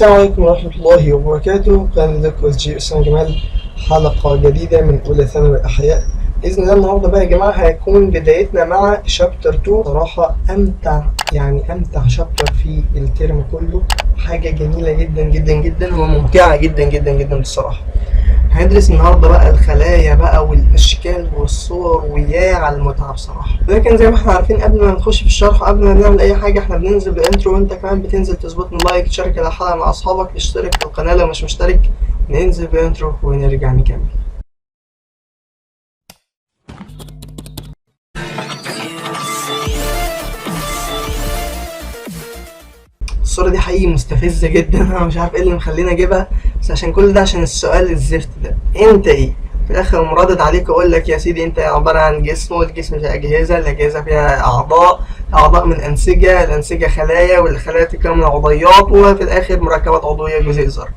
السلام عليكم ورحمة الله وبركاته. كان لكم جي أسامة جمال، حلقة جديدة من أولى ثانوي الأحياء بإذن الله. النهاردة بقى يا جماعة هيكون بدايتنا مع شابتر 2. صراحة أمتع شابتر في الترم كله، حاجة جميلة جدا جدا جدا وممتعة جدا جدا جدا بصراحة. هندرس النهارده بقى الخلايا بقى والاشكال والصور، وياه على المتعه بصراحه. لكن زي ما احنا عارفين قبل ما نخش في الشرح، قبل ما نعمل اي حاجه، احنا بننزل بالانترو، وانت كمان بتنزل تظبط لايك، تشارك الحلقه مع اصحابك، اشترك في القناه لو مش مشترك. ننزل بالانترو ونرجع نكمل. الصورة دي حقيقي مستفزة جدا، انا مش عارف ايه اللي مخليني اجيبها، بس عشان كل ده عشان السؤال الزفت ده، انت ايه؟ في الاخر مردد عليك واقول لك يا سيدي انت عبارة عن جسم، والجسم فيه اجهزة، الاجهزة فيها اعضاء من انسجة، الانسجة خلايا، والخلايا تتكون من عضيات، وفي الاخر مركبات عضوية جزيء ذري.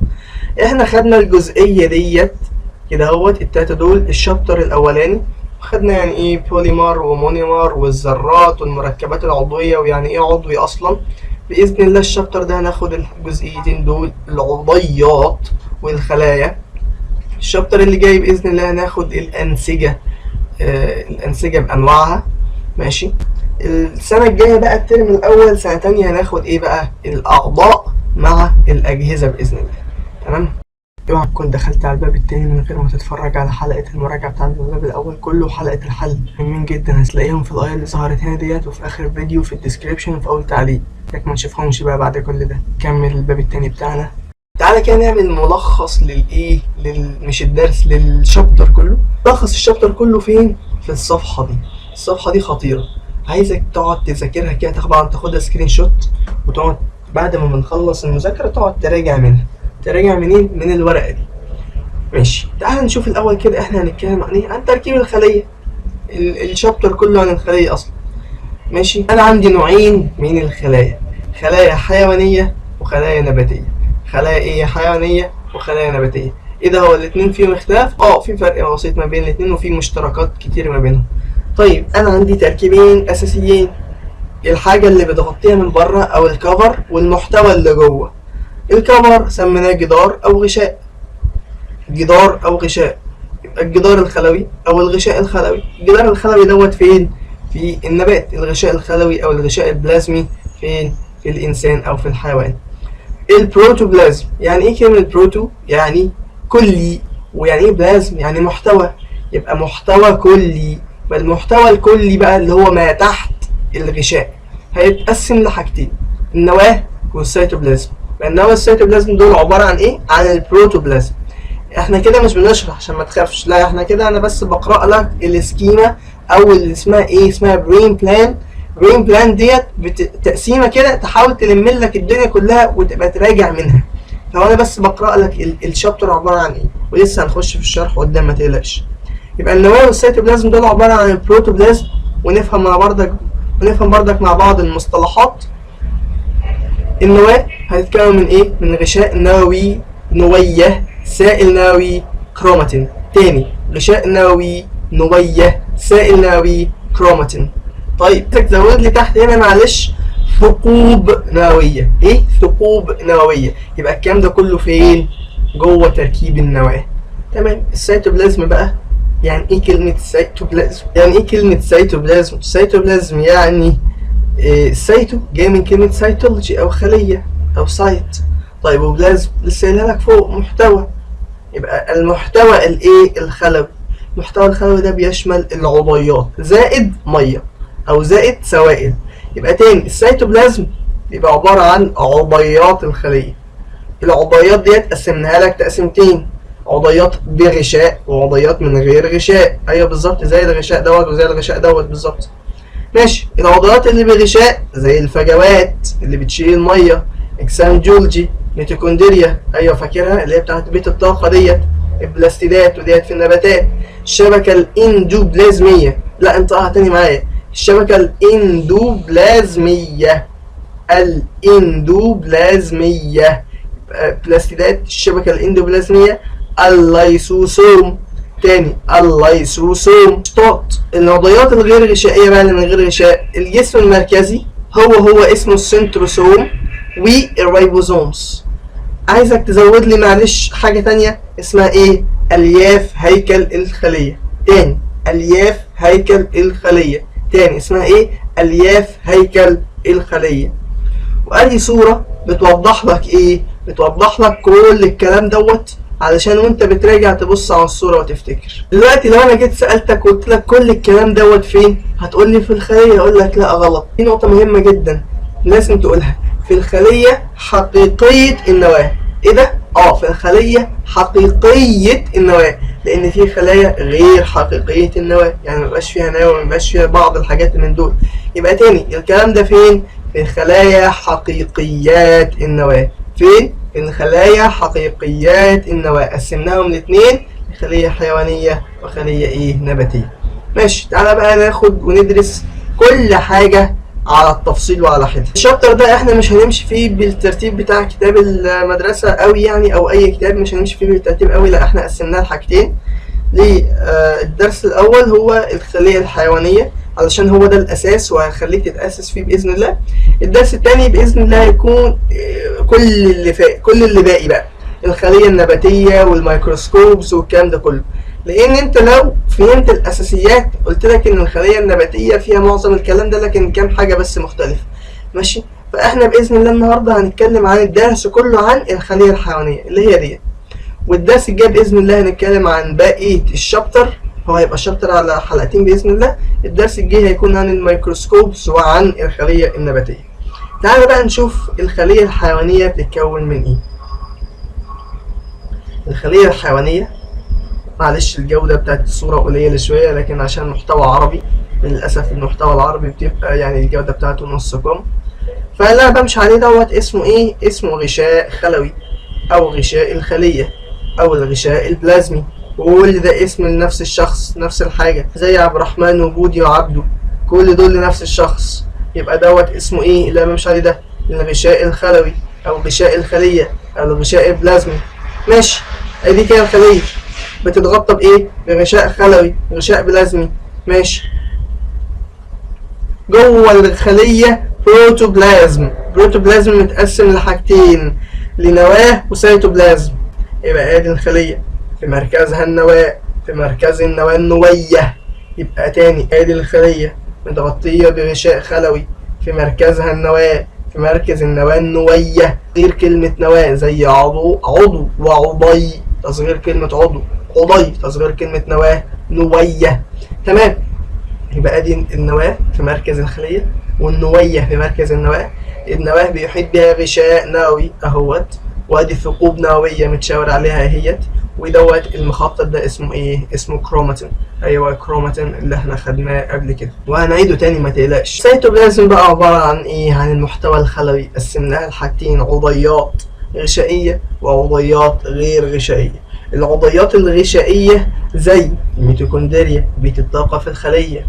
احنا خدنا الجزئية ديت كده اهوت، التلاتة دول الشابتر الاولاني، خدنا يعني ايه بوليمر ومونيمر والذرات والمركبات العضوية، ويعني ايه عضوي اصلا. بإذن الله الشابتر ده هناخد الجزئيتين دول، العضيات والخلايا. الشابتر اللي جاي بإذن الله هناخد الأنسجة، الأنسجة بأنواعها. ماشي. السنة الجاية بقى الترم الأول سنة تانية هناخد إيه بقى؟ الأعضاء مع الأجهزة بإذن الله. تمام؟ اوعى تكون دخلت على الباب التاني من غير ما تتفرج على حلقة المراجعة بتاعت الباب الأول كله، وحلقة الحل مهمين جدا، هتلاقيهم في الآية اللي ظهرت هنا ديت، وفي آخر الفيديو في الديسكريبشن في أول تعليق، لك ما نشوفهمش بقى بعد كل ده. كمل الباب التاني بتاعنا. تعالى كده نعمل ملخص للإيه؟ مش الدرس، للشابتر كله. ملخص الشابتر كله فين؟ في الصفحة دي. الصفحة دي خطيرة، عايزك تقعد تذاكرها كده، تاخدها سكرين شوت، وتقعد بعد ما بنخلص المذاكرة تقعد تراجع منها. تراجع منين؟ من الورقة دي. ماشي. تعال نشوف الأول كده احنا هنتكلم عن ايه؟ عن تركيب الخلية. الشابتر كله عن الخلية أصلا. ماشي. أنا عندي نوعين من الخلايا، خلايا حيوانية وخلايا نباتية. خلايا ايه؟ حيوانية وخلايا نباتية. ايه ده؟ هو الاتنين فيهم اختلاف؟ في فرق بسيط ما بين الاتنين، وفي مشتركات كتير ما بينهم. طيب أنا عندي تركيبين أساسيين، الحاجة اللي بتغطيها من بره أو الكفر، والمحتوى اللي جوه. الكفر سميناه جدار أو غشاء. جدار أو غشاء، يبقى الجدار الخلوي أو الغشاء الخلوي. الجدار الخلوي دوت فين؟ في النبات. الغشاء الخلوي أو الغشاء البلازمي فين؟ في الإنسان أو في الحيوان. البروتوبلازم، يعني إيه كلمة بروتو؟ يعني كلي، ويعني إيه بلازم؟ يعني محتوى، يبقى محتوى كلي. المحتوى الكلي بقى اللي هو ما تحت الغشاء هيتقسم لحاجتين، النواة والسيتوبلازم. النواة والسيتوبلازم دول عبارة عن إيه؟ عن البروتوبلازم. احنا كده مش بنشرح عشان ما تخافش، لا احنا كده انا بس بقرا لك السكيما، او اللي اسمها ايه، اسمها برين بلان. برين بلان ديت تقسيمه كده تحاول تلم لك الدنيا كلها وتبقى تراجع منها. فانا بس بقرا لك الشابتر عباره عن ايه، ولسه هنخش في الشرح قدام ما تقلقش. يبقى النواه والسيتوبلازم دول عباره عن البروتوبلازم، ونفهم بردك مع بعض المصطلحات. النواه هتتكون من ايه؟ من غشاء نووي، نويه، سائل نووي، كروماتين. تاني، غشاء نووي، نوية، سائل نووي، كروماتين. طيب تزود لي تحت هنا معلش ثقوب نووية. ايه؟ ثقوب نووية. يبقى الكلام ده كله فين؟ جوه تركيب النواة. تمام. السيتوبلازم بقى، يعني ايه كلمة سيتوبلازم؟ سيتوبلازم يعني سيتو جاي من كلمة سيتولوجي أو خلية أو سايت. طيب وبلازم لسه قايلها لك فوق، محتوى. يبقى المحتوى الايه؟ الخلوي. المحتوى الخلوي ده بيشمل العضيات زائد ميه او زائد سوائل. يبقى تاني السيتوبلازم بيبقى عباره عن عضيات الخليه. العضيات ديت قسمناها لك تقسيمتين، عضيات بغشاء وعضيات من غير غشاء. ايوه بالظبط، زي الغشاء دوت وزي الغشاء دوت بالظبط. ماشي. العضيات اللي بغشاء زي الفجوات اللي بتشيل الميه، اجسام جولجي، ميتوكوندريا، ايوه فاكرها اللي هي بتاعت بيت الطاقه ديت، البلاستيدات، وديت في النباتات. الشبكه الاندوبلازميه، لا انطقها تاني معايا، الشبكه الاندوبلازميه، بلاستيدات، الشبكه الاندوبلازميه. اللايسوسوم، تاني اللايسوسوم. العضيات الغير غشائيه بقى اللي من غير غشاء، الجسم المركزي هو اسمه السنتروسوم والريبوزومز. عايزك تزود لي معلش حاجة تانية اسمها ايه؟ الياف هيكل الخلية. تاني، الياف هيكل الخلية. تاني، اسمها ايه؟ الياف هيكل الخلية. وادي صورة بتوضح لك ايه؟ بتوضح لك كل الكلام دوت، علشان وانت بتراجع تبص على الصورة وتفتكر. دلوقتي لو انا جيت سألتك وقلت لك كل الكلام دوت فين؟ هتقول لي في الخلية. اقول لك لا غلط. في نقطة مهمة جدا لازم تقولها، في الخلية حقيقية النواة. ايه ده؟ في الخلية حقيقية النواة، لان في خلايا غير حقيقية النواة، يعني مبقاش فيها نواة، مبقاش فيها بعض الحاجات من دول. يبقى تاني الكلام ده فين؟ في الخلايا حقيقيات النواة. فين؟ في الخلايا حقيقيات النواة. قسمناهم لاتنين، خلية حيوانية وخلية ايه؟ نباتية. ماشي، تعالى بقى ناخد وندرس كل حاجة على التفصيل وعلى حدة. الشابتر ده احنا مش هنمشي فيه بالترتيب بتاع كتاب المدرسة قوي يعني، او اي كتاب مش هنمشي فيه بالترتيب قوي، لا احنا قسمناه لحاجتين. الدرس الاول هو الخلية الحيوانية، علشان هو ده الاساس وهخليك تتأسس فيه باذن الله. الدرس الثاني باذن الله هيكون كل اللي باقي بقى، الخلية النباتية والميكروسكوبس والكلام ده كله. لان انت لو فهمت الاساسيات، قلت لك ان الخلية النباتية فيها معظم الكلام ده، لكن كام حاجة بس مختلفة. ماشي، فاحنا باذن الله النهاردة هنتكلم عن الدرس كله عن الخلية الحيوانية اللي هي دي. والدرس الجاي باذن الله هنتكلم عن بقية الشابتر، هو هيبقى شابتر على حلقتين باذن الله. الدرس الجاي هيكون عن الميكروسكوبس وعن الخلية النباتية. تعالى بقى نشوف الخلية الحيوانية بتتكون من ايه. الخلية الحيوانية، معلش الجودة بتاعت الصورة قليلة شوية، لكن عشان محتوى عربي للأسف المحتوى العربي بتبقى يعني الجودة بتاعته نص كم. فاللي أنا بمشي عليه دوت اسمه ايه؟ اسمه غشاء خلوي، أو غشاء الخلية، أو الغشاء البلازمي. وكل ده اسم لنفس الشخص، نفس الحاجة، زي عبد الرحمن وبودي وعبده، كل دول لنفس الشخص. يبقى دوت اسمه ايه اللي أنا بمشي عليه ده؟ الغشاء الخلوي، أو غشاء الخلية، أو الغشاء البلازمي. ماشي، ادي كده الخلية بتتغطى بايه؟ بغشاء خلوي، غشاء بلازمي. ماشي، جوه الخلية بروتوبلازم. بروتوبلازم متقسم لحاجتين، لنواة وسيتوبلازم. يبقى ادي الخلية في مركزها النواة، في مركز النواة النوية. يبقى تاني ادي الخلية متغطية بغشاء خلوي، في مركزها النواة، في مركز النواة النوية. غير كلمة نواة زي عضو وعضي، تصغير كلمة عضو، عضي تصغير كلمة نواة، نوية. تمام، يبقى ادي النواة في مركز الخلية، والنوية في مركز النواة. النواة بيحيط بها غشاء نووي اهوت، وادي ثقوب نووية متشاور عليها اهيت. ودوت المخطط ده اسمه ايه؟ اسمه كروماتين. ايوه كروماتين اللي احنا خدناه قبل كده، وهنعيده تاني ما تقلقش. السيتوبلازم بقى عبارة عن ايه؟ عن المحتوى الخلوي، قسمناها لحاجتين، عضيات غشائية وعضيات غير غشائية. العضيات الغشائية زي الميتوكوندريا، بيت الطاقة في الخلية،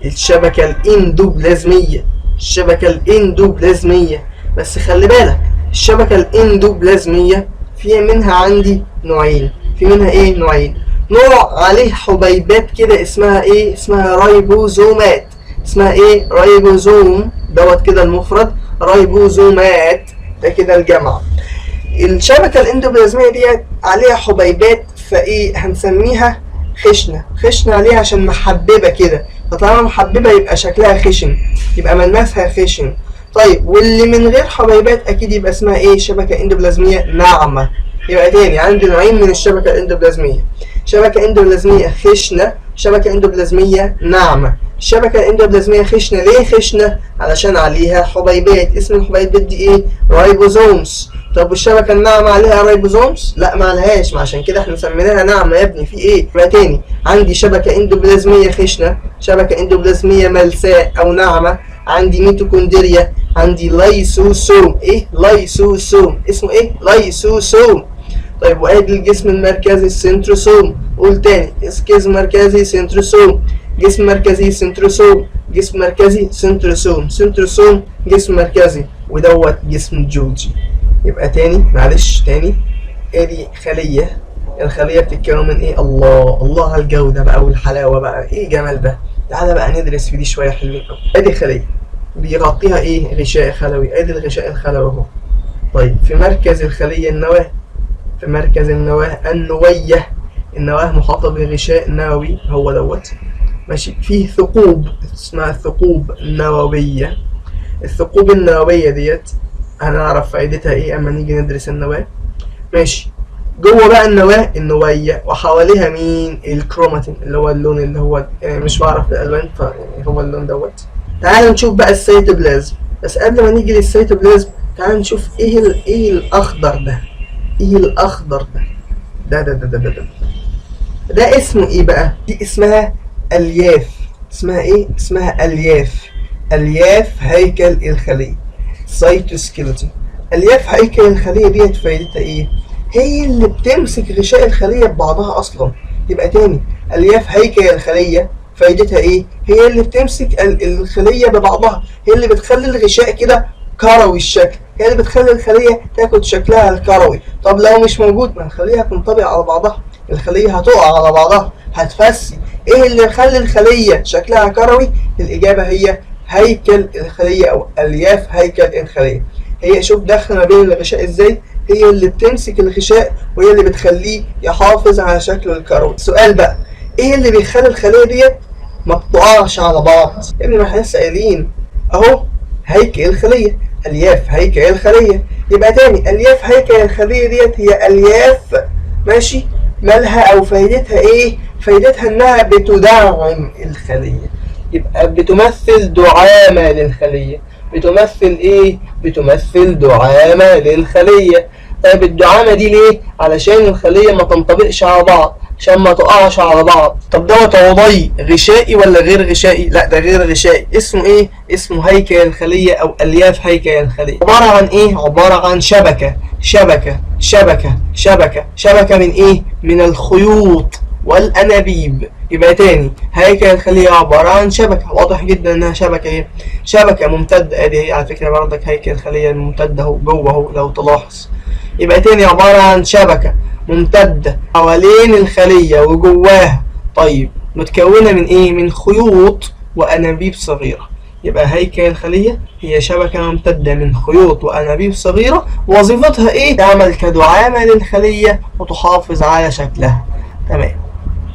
الشبكة الإندوبلازمية، الشبكة الإندوبلازمية. بس خلي بالك الشبكة الإندوبلازمية في منها عندي نوعين، في منها ايه؟ نوعين. نوع عليه حبيبات كده اسمها ايه؟ اسمها رايبوزومات. اسمها ايه؟ رايبوزوم دوت كده المفرد، رايبوزومات ده كده الجمع. الشبكة الاندوبلازمية ديت عليها حبيبات، فايه هنسميها خشنة. خشنة عليها عشان محببة كده، فطالما محببة يبقى شكلها خشن، يبقى ملمسها خشن. طيب واللي من غير حبيبات اكيد يبقى اسمها ايه؟ شبكة اندوبلازمية ناعمة. يبقى تاني عندي نوعين من الشبكة الاندوبلازمية، شبكة اندوبلازمية خشنة، شبكة اندوبلازمية ناعمة. الشبكة الاندوبلازمية خشنة، ليه خشنة؟ علشان عليها حبيبات. اسم الحبيبات دي ايه؟ رايبوزومز. طب والشبكة الناعمة عليها رايبوزومز؟ لا ما عليهاش، عشان كده احنا سميناها ناعمة يا ابني، في ايه؟ يبقى تاني عندي شبكة اندوبلازمية خشنة، شبكة اندوبلازمية ملساء او ناعمة، عندي ميتوكوندريا، عندي لايسوسوم. ايه؟ لايسوسوم. اسمه ايه؟ لايسوسوم. طيب وادي الجسم المركزي السنتروسوم. قول تاني، جسم مركزي سنتروسوم، جسم مركزي سنتروسوم، جسم مركزي سنتروسوم، سنتروسوم جسم مركزي، ودوت جسم جولجي. يبقى تاني معلش تاني، ادي خلية، الخلية بتتكون من ايه؟ الله على الجودة بقى والحلاوة بقى، ايه جمال ده. تعالى بقى ندرس في دي شوية حلوين قوي. ادي خلية بيغطيها ايه؟ غشاء خلوي. ادي الغشاء الخلوي اهو، طيب في مركز الخلية النواة، في مركز النواة النوية، النواة محاطة بغشاء نووي هو دوت ماشي. فيه ثقوب اسمها الثقوب النووية. الثقوب النووية ديت هنعرف فائدتها ايه اما نيجي ندرس النواة ماشي. جوه بقى النواة النوية وحواليها مين؟ الكروماتين اللي هو اللون اللي هو يعني مش بعرف الالوان فهو اللون دوت. تعال نشوف بقى السيتوبلازم. بس قبل ما نيجي للسيتوبلازم تعال نشوف ايه الاخضر ده، ايه الاخضر ده اسمه ايه بقى؟ دي اسمها الياف. اسمها ايه؟ اسمها الياف. الياف هيكل الخلية، سيتوسكيلتون. الياف هيكل الخلية ديت فايدتها ايه؟ هي اللي بتمسك غشاء الخلية ببعضها اصلا. يبقى تاني الياف هيكل الخلية فايدتها ايه؟ هي اللي بتمسك الخلية ببعضها، هي اللي بتخلي الغشاء كده كروي الشكل، هي اللي بتخلي الخلية تاخد شكلها الكروي. طب لو مش موجود ما الخلية هتنطبق على بعضها، الخلية هتقع على بعضها هتفسي. ايه اللي يخلي الخلية شكلها كروي؟ الإجابة هي هيكل الخلية أو ألياف هيكل الخلية. هي شوف داخلة ما بين الغشاء ازاي، هي اللي بتمسك الغشاء وهي اللي بتخليه يحافظ على شكله الكروي. السؤال بقى ايه اللي بيخلي الخلية ديت ما بتقعش على بعض؟ يا ابني ما احنا لسه قايلين اهو هيكل الخلية، ألياف هيكل الخلية. يبقى تاني ألياف هيكل الخلية ديت هي ألياف ماشي. مالها أو فايدتها إيه؟ فايدتها إنها بتدعم الخلية، يبقى بتمثل دعامة للخلية. بتمثل إيه؟ بتمثل دعامة للخلية. طيب الدعامة دي ليه؟ علشان الخلية ما تنطبقش على بعض، عشان ما تقعش على بعض. طب دوت عضي غشائي ولا غير غشائي؟ لا ده غير غشائي. اسمه ايه؟ اسمه هيكل الخلية او الياف هيكل الخلية. عبارة عن ايه؟ عبارة عن شبكة شبكة من ايه؟ من الخيوط والانابيب. يبقى تاني هيكل الخلية عبارة عن شبكة، واضح جدا انها شبكة ايه؟ شبكة ممتدة. ادي هي على فكرة برضك هيكل الخلية الممتدة اهو جوه اهو لو تلاحظ. يبقى تاني عبارة عن شبكة ممتدة حوالين الخلية وجواها. طيب متكونة من ايه؟ من خيوط وانابيب صغيرة. يبقى هيكل الخلية هي شبكة ممتدة من خيوط وانابيب صغيرة، وظيفتها ايه؟ تعمل كدعامة للخلية وتحافظ على شكلها. تمام.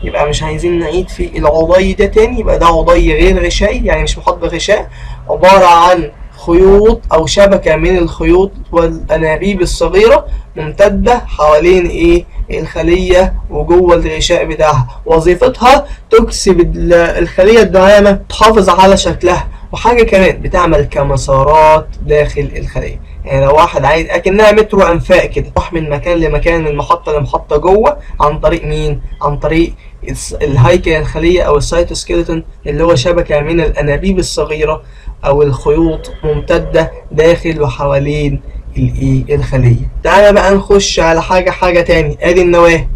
يبقى مش عايزين نعيد في العضي ده تاني. يبقى ده عضي غير غشائي يعني مش محاط بغشاء، عبارة عن خيوط أو شبكة من الخيوط والأنابيب الصغيرة ممتدة حوالين إيه؟ الخلية وجوه الغشاء بتاعها. وظيفتها تكسب الخلية الدعامة، تحافظ على شكلها، وحاجة كمان بتعمل كمسارات داخل الخلية. يعني لو واحد عايز أكنها مترو أنفاق كده، تروح من مكان لمكان من محطة لمحطة جوه عن طريق مين؟ عن طريق الهيكل الخلية أو السيتوسكيلتون اللي هو شبكة من الأنابيب الصغيرة أو الخيوط ممتدة داخل وحوالين الخلية. تعالى بقى نخش على حاجة تاني. ادي النواة.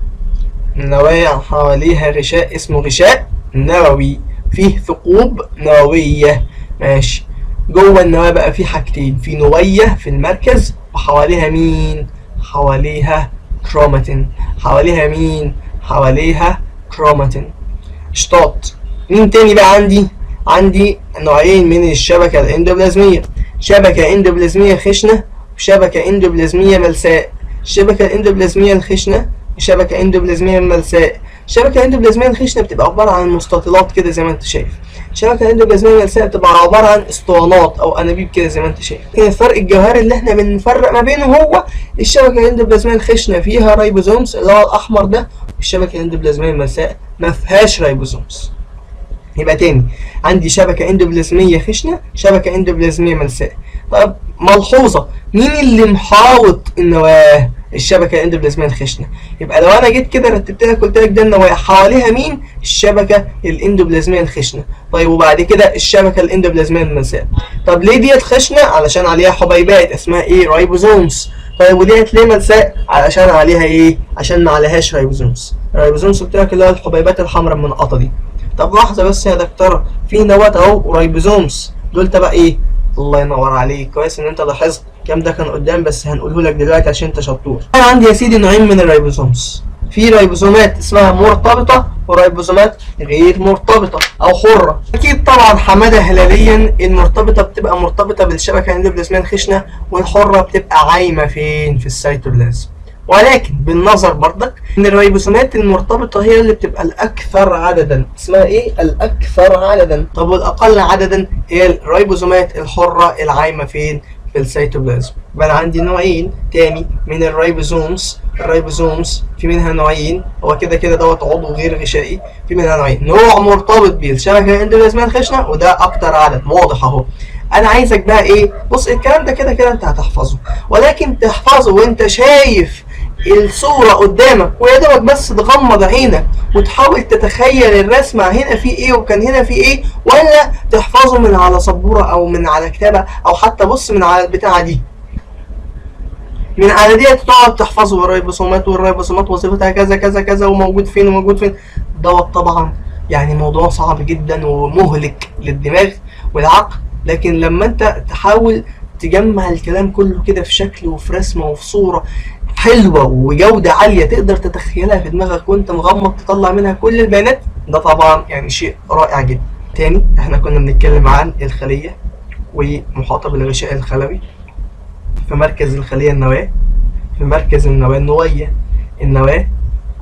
النواة حواليها غشاء اسمه غشاء نووي، فيه ثقوب نووية ماشي. جوه النواة بقى في حاجتين، في نوية في المركز وحواليها مين؟ حواليها كروماتين. حواليها مين؟ حواليها كروماتين. اشطاط. مين تاني بقى عندي نوعين من الشبكة الاندوبلازمية، شبكة اندوبلازمية خشنة وشبكة اندوبلازمية ملساء. الشبكة الاندوبلازمية الخشنة وشبكة اندوبلازمية ملساء. الشبكة الاندوبلازمية الخشنة بتبقى عبارة عن مستطيلات كده زي ما انت شايف. الشبكة الاندوبلازمية الملساء بتبقى عبارة عن اسطوانات او انابيب كده زي ما انت شايف. لكن الفرق الجوهري اللي احنا بنفرق ما بينه هو الشبكة الاندوبلازمية الخشنة فيها رايبوزومز اللي هو الاحمر ده، والشبكة الاندوبلازمية الملساء ما فيهاش رايبوزومز. يبقى تاني عندي شبكة اندوبلازمية خشنة، شبكة اندوبلازمية ملساء. طب ملحوظة، مين اللي محاوط النواة؟ الشبكة الاندوبلازمية الخشنة. يبقى لو انا جيت كده رتبت لك قلت لك ده النواة حواليها مين؟ الشبكة الاندوبلازمية الخشنة. طيب وبعد كده الشبكة الاندوبلازمية الملساء. طب ليه ديت خشنة؟ علشان عليها حبيبات اسمها ايه؟ رايبوزومز. طيب وديت ليه ملساء؟ علشان عليها ايه؟ عشان ما عليهاش رايبوزومز. الرايبوزومز قلت لك اللي هو الحبيبات الحمراء المنقطة دي. طب لحظة بس يا دكتورة، في نواة اهو ورايبوزومز، دول تبع ايه؟ الله ينور عليك، كويس ان انت لاحظت. الكلام ده كان قدام بس هنقوله لك دلوقتي عشان انت شطور. انا عندي يا سيدي نوعين من الرايبوزومز، في رايبوزومات اسمها مرتبطة ورايبوزومات غير مرتبطه او حره. اكيد طبعا حماده هلاليا المرتبطه بتبقى مرتبطه بالشبكه الاندوبلازميه الخشنه، والحره بتبقى عايمه فين؟ في السيتوبلازم. ولكن بالنظر برضك ان الرايبوسومات المرتبطه هي اللي بتبقى الاكثر عددا. اسمها ايه؟ الاكثر عددا. طب والاقل عددا هي الرايبوسومات الحره العايمه فين؟ في السيتوبلازم. يبقى انا عندي نوعين تاني من الرايبوزومز. الرايبوزومز في منها نوعين، هو كده كده دوت عضو غير غشائي، في منها نوعين، نوع مرتبط بالشبكه الاندوبلازميه الخشنه وده اكتر عدد واضح اهو. انا عايزك بقى ايه؟ بص الكلام ده كده كده انت هتحفظه، ولكن تحفظه وانت شايف الصورة قدامك ويا دوبك بس تغمض عينك وتحاول تتخيل الرسمة هنا في ايه وكان هنا في ايه، ولا تحفظه من على سبورة او من على كتابة او حتى بص من على البتاعة دي، من على دي تقعد تحفظه الرايبوسومات والرايبوسومات وظيفتها كذا كذا كذا وموجود فين وموجود فين. دوت طبعا يعني موضوع صعب جدا ومهلك للدماغ والعقل، لكن لما انت تحاول تجمع الكلام كله كده في شكل وفي رسمة وفي صورة حلوة وجودة عالية تقدر تتخيلها في دماغك وانت مغمض تطلع منها كل البيانات، ده طبعا يعني شيء رائع جدا. تاني احنا كنا بنتكلم عن الخلية ومحاطة بالغشاء الخلوي. في مركز الخلية النواة، في مركز النواة النوية. النواة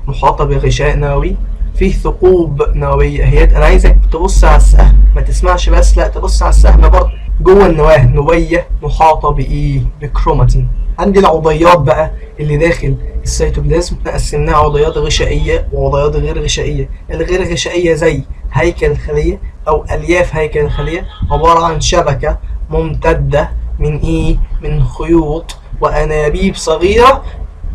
محاطة بغشاء نووي فيه ثقوب نووية اهيت. انا عايزك تبص على السهم، ما تسمعش بس، لا تبص على السهم برضه. جوه النواة نوية محاطة بايه؟ بكروماتين. عندي العضيات بقى اللي داخل السيتوبلازم قسمناها عضيات غشائية وعضيات غير غشائية. الغير غشائية زي هيكل الخلية او الياف هيكل الخلية، عبارة عن شبكة ممتدة من ايه؟ من خيوط وانابيب صغيرة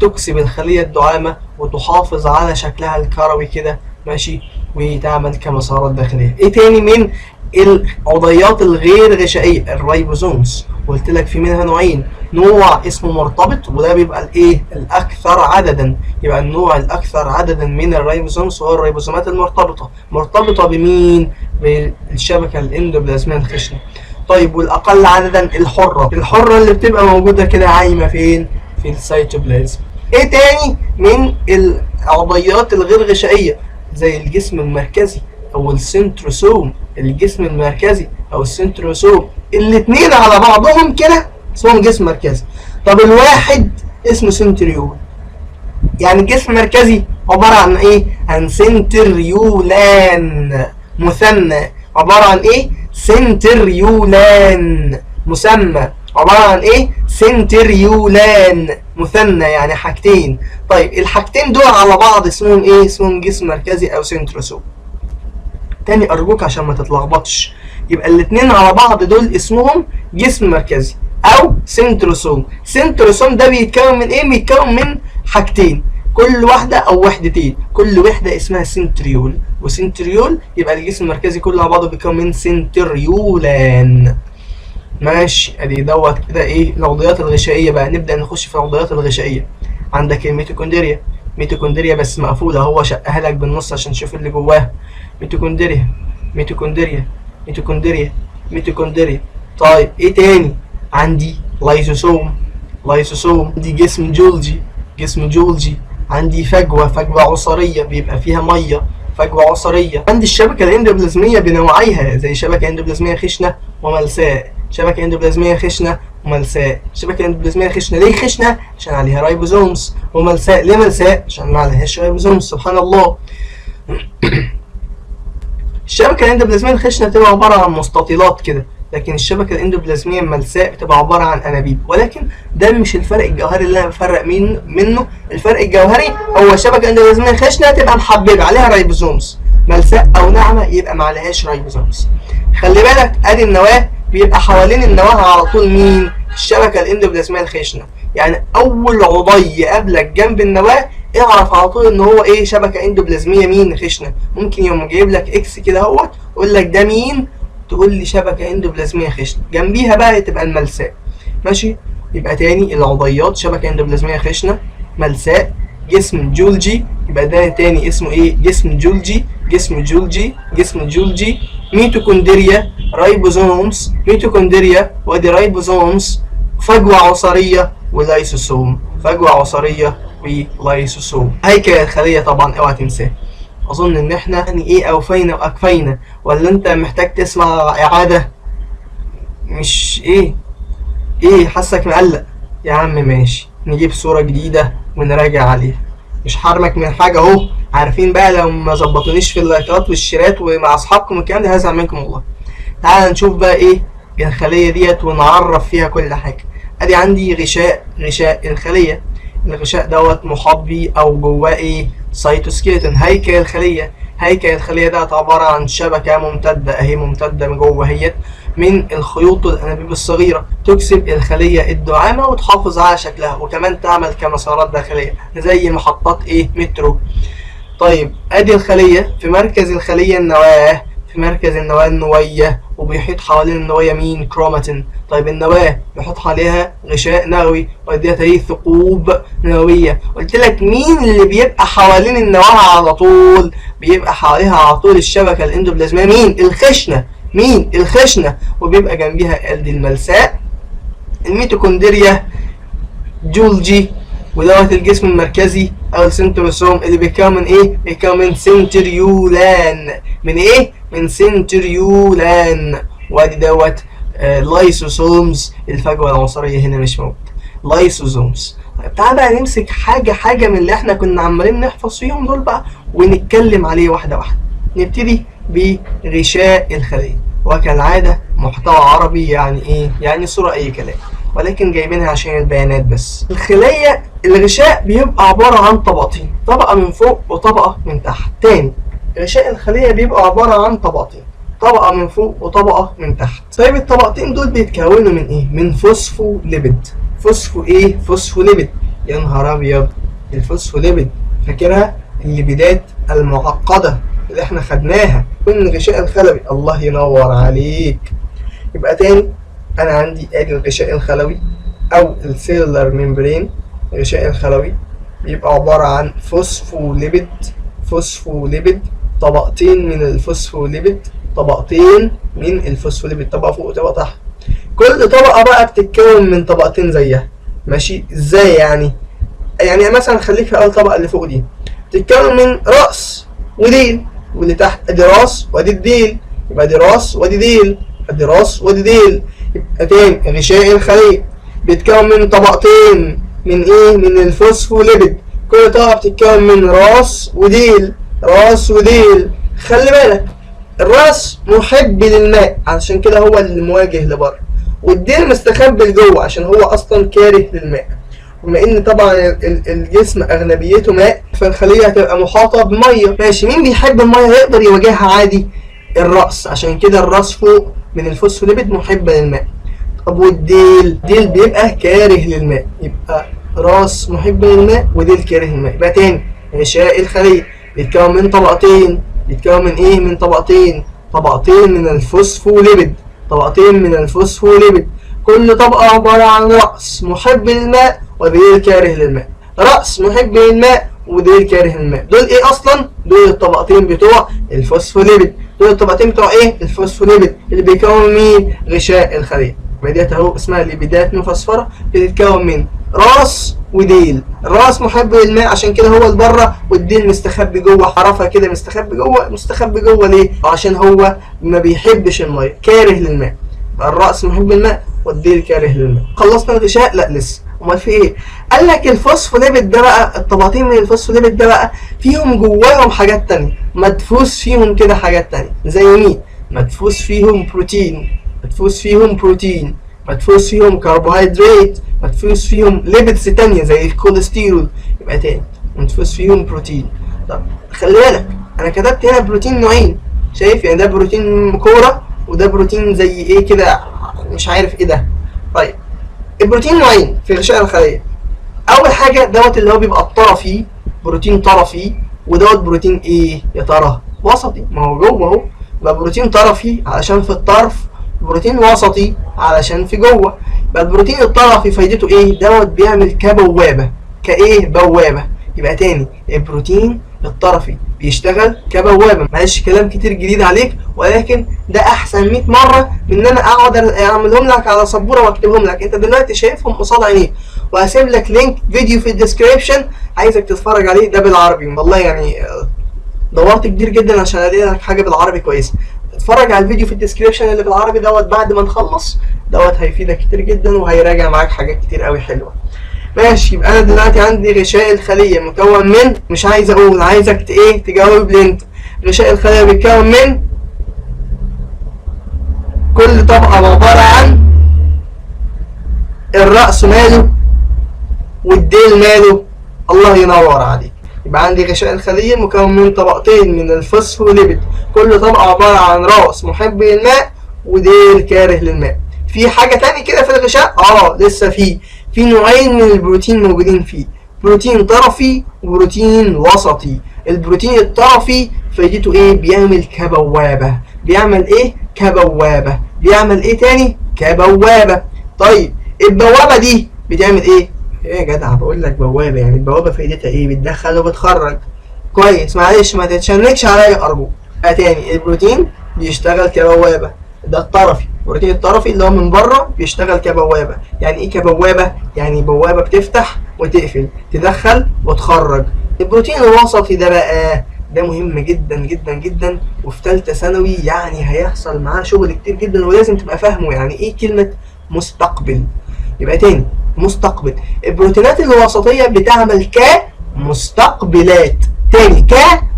تكسب الخلية الدعامة وتحافظ على شكلها الكروي كده ماشي، وتعمل كمسارات داخلية. ايه تاني من العضيات الغير غشائية؟ الرايبوزومز. قلت لك في منها نوعين، نوع اسمه مرتبط وده بيبقى الايه؟ الاكثر عددا. يبقى النوع الاكثر عددا من الرايبوزومز هو الرايبوزومات المرتبطة. مرتبطة بمين؟ بالشبكة الاندوبلازمية الخشنة. طيب والاقل عددا الحرة. الحرة اللي بتبقى موجودة كده عايمة فين؟ في السيتوبلازم. ايه تاني من العضيات الغير غشائية؟ زي الجسم المركزي او السنتروسوم. الجسم المركزي او السنتروسوم الاتنين على بعضهم كده اسمهم جسم مركزي. طب الواحد اسمه سنتريول. يعني الجسم المركزي عبارة عن ايه؟ عن سنتريولان مثنى. عبارة عن ايه؟ سنتريولان مسمى. عبارة عن ايه؟ سنتريولان مثنى يعني حاجتين. طيب الحاجتين دول على بعض اسمهم ايه؟ اسمهم جسم مركزي او سنتروسوم. تاني ارجوك عشان ما تتلخبطش، يبقى الاتنين على بعض دول اسمهم جسم مركزي او سنتروسوم. سنتروسوم ده بيتكون من ايه؟ بيتكون من حاجتين، كل واحدة او وحدتين، كل وحدة اسمها سنتريول، وسنتريول يبقى الجسم المركزي كله على بعضه بيتكون من سنتريولان. ماشي، ادي دوت كده ايه العضيات الغشائيه. بقى نبدا نخش في العضيات الغشائيه. عندك الميتوكوندريا. ميتوكوندريا بس مقفوله، هو شقها لك بالنص عشان تشوف اللي جواها. ميتوكوندريا ميتوكوندريا ميتوكوندريا ميتوكوندريا. طيب ايه تاني؟ عندي لايزوسوم. لايزوسوم دي جسم جولجي. جسم جولجي. عندي فجوه عصاريه بيبقى فيها ميه، فجوه عصاريه. عندي الشبكه الاندوبلازميه بنوعيها زي شبكه اندوبلازميه خشنه وملساء. شبكة اندوبلازمية خشنة وملساء. شبكة اندوبلازمية خشنة ليه خشنة؟ عشان عليها رايبوزومز. وملساء ليه ملساء؟ عشان ما عليهاش رايبوزومز. سبحان الله. الشبكة الاندوبلازمية الخشنة بتبقى عبارة عن مستطيلات كده، لكن الشبكة الاندوبلازمية الملساء بتبقى عبارة عن انابيب. ولكن ده مش الفرق الجوهري اللي انا بفرق منه. الفرق الجوهري هو شبكة اندوبلازمية خشنة تبقى محببة عليها رايبوزومز، ملساء او ناعمة يبقى ما عليهاش رايبوزومز. خلي بالك ادي النواة بيبقى حوالين النواة على طول مين؟ الشبكة الاندوبلازمية الخشنة. يعني أول عضي يقابلك جنب النواة اعرف على طول إن هو إيه؟ شبكة اندوبلازمية مين؟ خشنة. ممكن يوم جايب لك إكس كده أهوت يقول لك ده مين؟ تقول لي شبكة اندوبلازمية خشنة. جنبيها بقى تبقى الملساء. ماشي؟ يبقى تاني العضيات شبكة اندوبلازمية خشنة، ملساء، جسم جولجي. يبقى ده تاني اسمه إيه؟ جسم جولجي. جسم جولجي. جسم جولجي. ميتوكوندريا، رايبوزومز. ميتوكوندريا وادي رايبوزومز. فجوة عصارية ولايسوسوم. فجوة عصارية ولايسوسوم. هيكل الخلية طبعا اوعى تنساه. اظن ان احنا يعني ايه اوفينا واكفينا، ولا انت محتاج تسمع اعادة؟ مش ايه حاسك مقلق؟ يا عم ماشي، نجيب صورة جديدة ونراجع عليها، مش حرمك من حاجة اهو. عارفين بقى لو ما ظبطونيش في اللايكات والشيرات ومع اصحابكم والكلام ده هزعل منكم والله. تعال نشوف بقى ايه الخلية ديت ونعرف فيها كل حاجة. ادي عندي غشاء الخلية. الغشاء دوت محاط بيه او جواه ايه؟ سيتوسكيلتون، هيكل الخلية. هيكل الخلية ده عبارة عن شبكة ممتدة اهي، ممتدة من جوه اهيت، من الخيوط والانابيب الصغيرة تكسب الخلية الدعامة وتحافظ على شكلها، وكمان تعمل كمسارات داخلية زي محطات ايه؟ مترو. طيب ادي الخلية، في مركز الخلية النواة، في مركز النواة النوية، وبيحيط حوالين النوية مين؟ كروماتين. طيب النواة بيحيط حواليها غشاء نووي، وديت اهي ثقوب نووية. قلت لك مين اللي بيبقى حوالين النواة على طول؟ بيبقى حواليها على طول الشبكة الاندوبلازمية، مين؟ الخشنة. مين؟ الخشنة. وبيبقى جنبيها ادي الملساء، الميتوكوندريا، جولجي، ودوت الجسم المركزي او السنتروسوم اللي بيتكون من ايه؟ بيتكون من سنتريولان. من ايه؟ من سنتريولان. وادي دوت لايسوسومز، الفجوه العنصريه هنا مش موجوده، لايسوسومز. طيب تعالى بقى نمسك حاجه من اللي احنا كنا عمالين نحفظ فيهم دول بقى ونتكلم عليه واحده واحده. نبتدي بغشاء الخليه، وكالعاده محتوى عربي، يعني ايه؟ يعني صوره اي كلام، ولكن جايبينها عشان البيانات بس. الخلية الغشاء بيبقى عبارة عن طبقتين، طبقة من فوق وطبقة من تحت. تاني، غشاء الخلية بيبقى عبارة عن طبقتين، طبقة من فوق وطبقة من تحت. طيب الطبقتين دول بيتكونوا من ايه؟ من فوسفوليبيد. فوسفوليبيد. يا نهار ابيض، الفوسفوليبيد فاكرها؟ الليبيدات المعقدة اللي احنا خدناها من الغشاء الخلوي. الله ينور عليك. يبقى تاني، انا عندي ادي الغشاء الخلوي او السيلولار ميمبرين. الغشاء الخلوي بيبقى عبارة عن فوسفوليبيد، طبقتين من الفوسفوليبيد، طبقة فوق وطبقة تحت. كل طبقة بقى بتتكون من طبقتين زيها. ماشي ازاي يعني؟ يعني مثلا خليك في اول طبقة اللي فوق دي، بتتكون من رأس وديل، واللي تحت ادي راس وادي الديل، يبقى دي راس وادي ديل، ادي راس وادي ديل. يبقى تاني، غشاء الخلية بيتكون من طبقتين من ايه؟ من الفوسفوليبيد. كل طبقة بتتكون من راس وديل، راس وديل. خلي بالك، الراس محب للماء عشان كده هو اللي مواجه لبره، والديل مستخبي لجوه عشان هو اصلا كاره للماء. بما ان طبعا الجسم اغلبيته ماء، فالخليه هتبقى محاطه بميه. ماشي، مين بيحب الميه يقدر يواجهها عادي؟ الراس، عشان كده الراس فوق من الفوسفوليبيد محب للماء. طب والديل؟ ديل بيبقى كاره للماء، يبقى راس محب للماء وديل كاره للماء. يبقى تاني، غشاء الخليه بيتكون من طبقتين، بيتكون من ايه؟ من طبقتين من الفوسفوليبيد، كل طبقة عبارة عن رأس محب للماء وديل كاره للماء. رأس محب للماء وديل كاره للماء. دول ايه اصلا؟ دول الطبقتين بتوع الفوسفوليبيد. ايه؟ الفوسفوليبيد اللي بيكون مين؟ غشاء الخلية. ديت اهو اسمها ليبيدات مفسفرة، بتتكون من راس وديل. الراس محب للماء عشان كده هو لبره، والديل مستخبي جوه، حرفها كده مستخبي جوه ليه؟ عشان هو ما بيحبش الميه، كاره للماء. الراس محب للماء والديل كاره للماء. خلصنا الغشاء؟ لا لسه. امال في ايه؟ قال لك الفوسفوليبيد ده بقى، الطبقتين من الفوسفوليبيد ده بقى فيهم جواهم حاجات تانية، مدفوس فيهم كده حاجات تانية. زي مين؟ مدفوس فيهم بروتين، مدفوس فيهم كربوهيدرات، مدفوس فيهم ليبيدز تانية زي الكوليسترول. يبقى تاني، مدفوس فيهم بروتين. طب خلي بالك، انا كتبت هنا بروتين نوعين، شايف؟ يعني ده بروتين كورة وده بروتين زي ايه كده، مش عارف ايه ده. طيب البروتين نوعين في غشاء الخلية. اول حاجة دوت اللي هو بيبقى الطرفي، بروتين طرفي، ودوت بروتين ايه يا ترى؟ وسطي. ما هو جوه اهو، يبقى بروتين طرفي علشان في الطرف، بروتين وسطي علشان في جوه. يبقى البروتين الطرفي فايدته ايه؟ دوت بيعمل كبوابة، بوابة. يبقى تاني، البروتين الطرفي بيشتغل كبوابة. معلش كلام كتير جديد عليك، ولكن ده احسن 100 مرة من ان انا اقعد اعملهم لك على سبورة واكتبهم لك. انت دلوقتي شايفهم قصاد عينيك، وهسيب لك لينك فيديو في الديسكريبشن عايزك تتفرج عليه، ده بالعربي والله يعني دورت كتير جدا عشان الاقي لك حاجه بالعربي كويسه. اتفرج على الفيديو في الديسكريبشن اللي بالعربي دوت بعد ما نخلص، دوت هيفيدك كتير جدا وهيراجع معاك حاجات كتير قوي حلوه. ماشي، يبقى انا دلوقتي عندي غشاء الخليه مكون من، مش عايز اقول، عايزك ايه تجاوب لي انت. غشاء الخليه بيتكون من كل طبقه عباره عن الراس ماله والديل ماله. الله ينور عليك. يبقى عندي غشاء الخليه مكون من طبقتين من الفوسفوليبيد، كل طبقه عباره عن راس محب للماء وديل كاره للماء. في حاجه تاني كده في الغشاء؟ لسه في نوعين من البروتين موجودين فيه، بروتين طرفي وبروتين وسطي. البروتين الطرفي فايدته ايه؟ بيعمل كبوابه. بيعمل ايه؟ كبوابه. بيعمل ايه تاني؟ كبوابه. طيب البوابه دي بتعمل ايه؟ ايه يا جدع بقول لك بوابه، يعني البوابه فايدتها ايه؟ بتدخل وبتخرج. كويس، معلش ما تتشنكش عليا ارجوك. تاني، البروتين بيشتغل كبوابه، ده الطرفي. البروتين الطرفي اللي هو من بره بيشتغل كبوابه. يعني ايه كبوابه؟ يعني بوابه بتفتح وتقفل، تدخل وتخرج. البروتين الوسطي ده بقى ده مهم جدا جدا جدا، وفي ثالثه ثانوي يعني هيحصل معاه شغل كتير جدا ولازم تبقى فاهمه. يعني ايه كلمه مستقبل؟ يبقى تاني، مستقبل. البروتينات الوسطيه بتعمل كمستقبلات. تاني،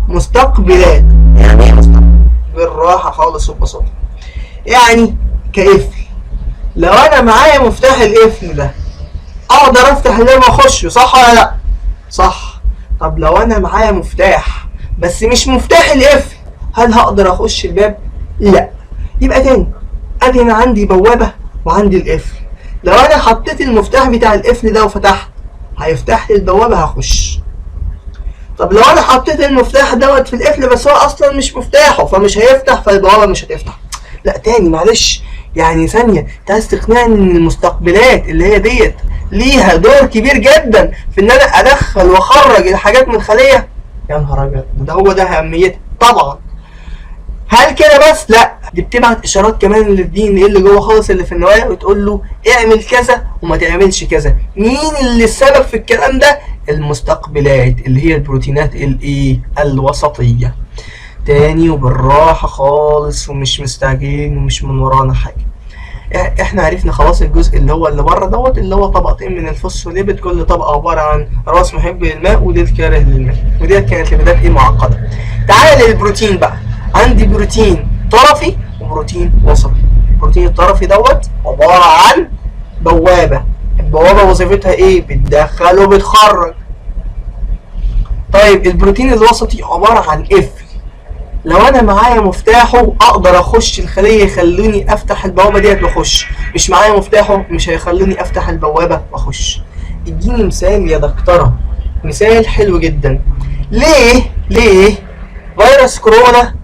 كمستقبلات. يعني ايه مستقبل؟ بالراحه خالص وببساطه. يعني كقفل. لو انا معايا مفتاح القفل ده اقدر افتح الباب واخش، صح ولا لا؟ صح. طب لو انا معايا مفتاح بس مش مفتاح القفل، هل هقدر اخش الباب؟ لا. يبقى تاني، ادي انا عندي بوابه وعندي القفل. لو انا حطيت المفتاح بتاع القفل ده وفتحت، هيفتح لي البوابه هخش. طب لو انا حطيت المفتاح دوت في القفل بس هو اصلا مش مفتاحه فمش هيفتح، فالبوابه مش هتفتح. لا تاني معلش، يعني ثانيه، انت عايز تقنعني ان المستقبلات اللي هي ديت ليها دور كبير جدا في ان انا ادخل واخرج الحاجات من الخليه؟ يا نهار ابيض، ده اهميتها طبعا. هل كده بس؟ لا، دي بتبعت اشارات كمان للدي ان ايه اللي جوه خالص اللي في النوايا، وتقول له اعمل كذا وما تعملش كذا. مين اللي السبب في الكلام ده؟ المستقبلات اللي هي البروتينات الايه؟ الوسطيه. تاني وبالراحه خالص ومش مستعجلين ومش من ورانا حاجه. احنا عرفنا خلاص الجزء اللي هو اللي بره دوت، اللي هو طبقتين من الفوسفوليبيد، كل طبقه عباره عن راس محب للماء وديل كاره للماء. وديت كانت لبدايه ايه؟ معقده. تعالى للبروتين بقى. عندي بروتين طرفي وبروتين وسطي. البروتين الطرفي دوت عباره عن بوابه. البوابه وظيفتها ايه؟ بتدخل وبتخرج. طيب البروتين الوسطي عباره عن قفل. لو انا معايا مفتاحه اقدر اخش الخليه يخلوني افتح البوابه ديت واخش، مش معايا مفتاحه مش هيخلوني افتح البوابه واخش. اديني مثال يا دكتوره، مثال حلو جدا. ليه فيروس كورونا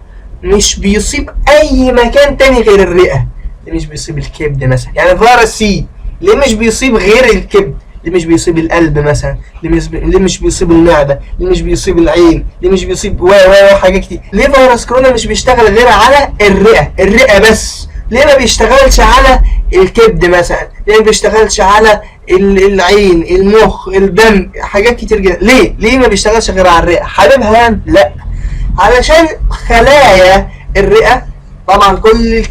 مش بيصيب اي مكان تاني غير الرئه؟ ليه مش بيصيب الكبد مثلا؟ يعني فيروس سي ليه مش بيصيب غير الكبد؟ ليه مش بيصيب القلب مثلا؟ ليه مش بيصيب المعده؟ ليه مش بيصيب العين؟ ليه مش بيصيب حاجات كتير؟ ليه فيروس كورونا مش بيشتغل غير على الرئه بس؟ ليه ما بيشتغلش على الكبد مثلا؟ ليه ما بيشتغلش على العين، المخ، الدم، حاجات كتير جدا؟ ليه ما بيشتغلش غير على الرئه؟ حبيبها يعني؟ لا، علشان خلايا الرئه، طبعا كل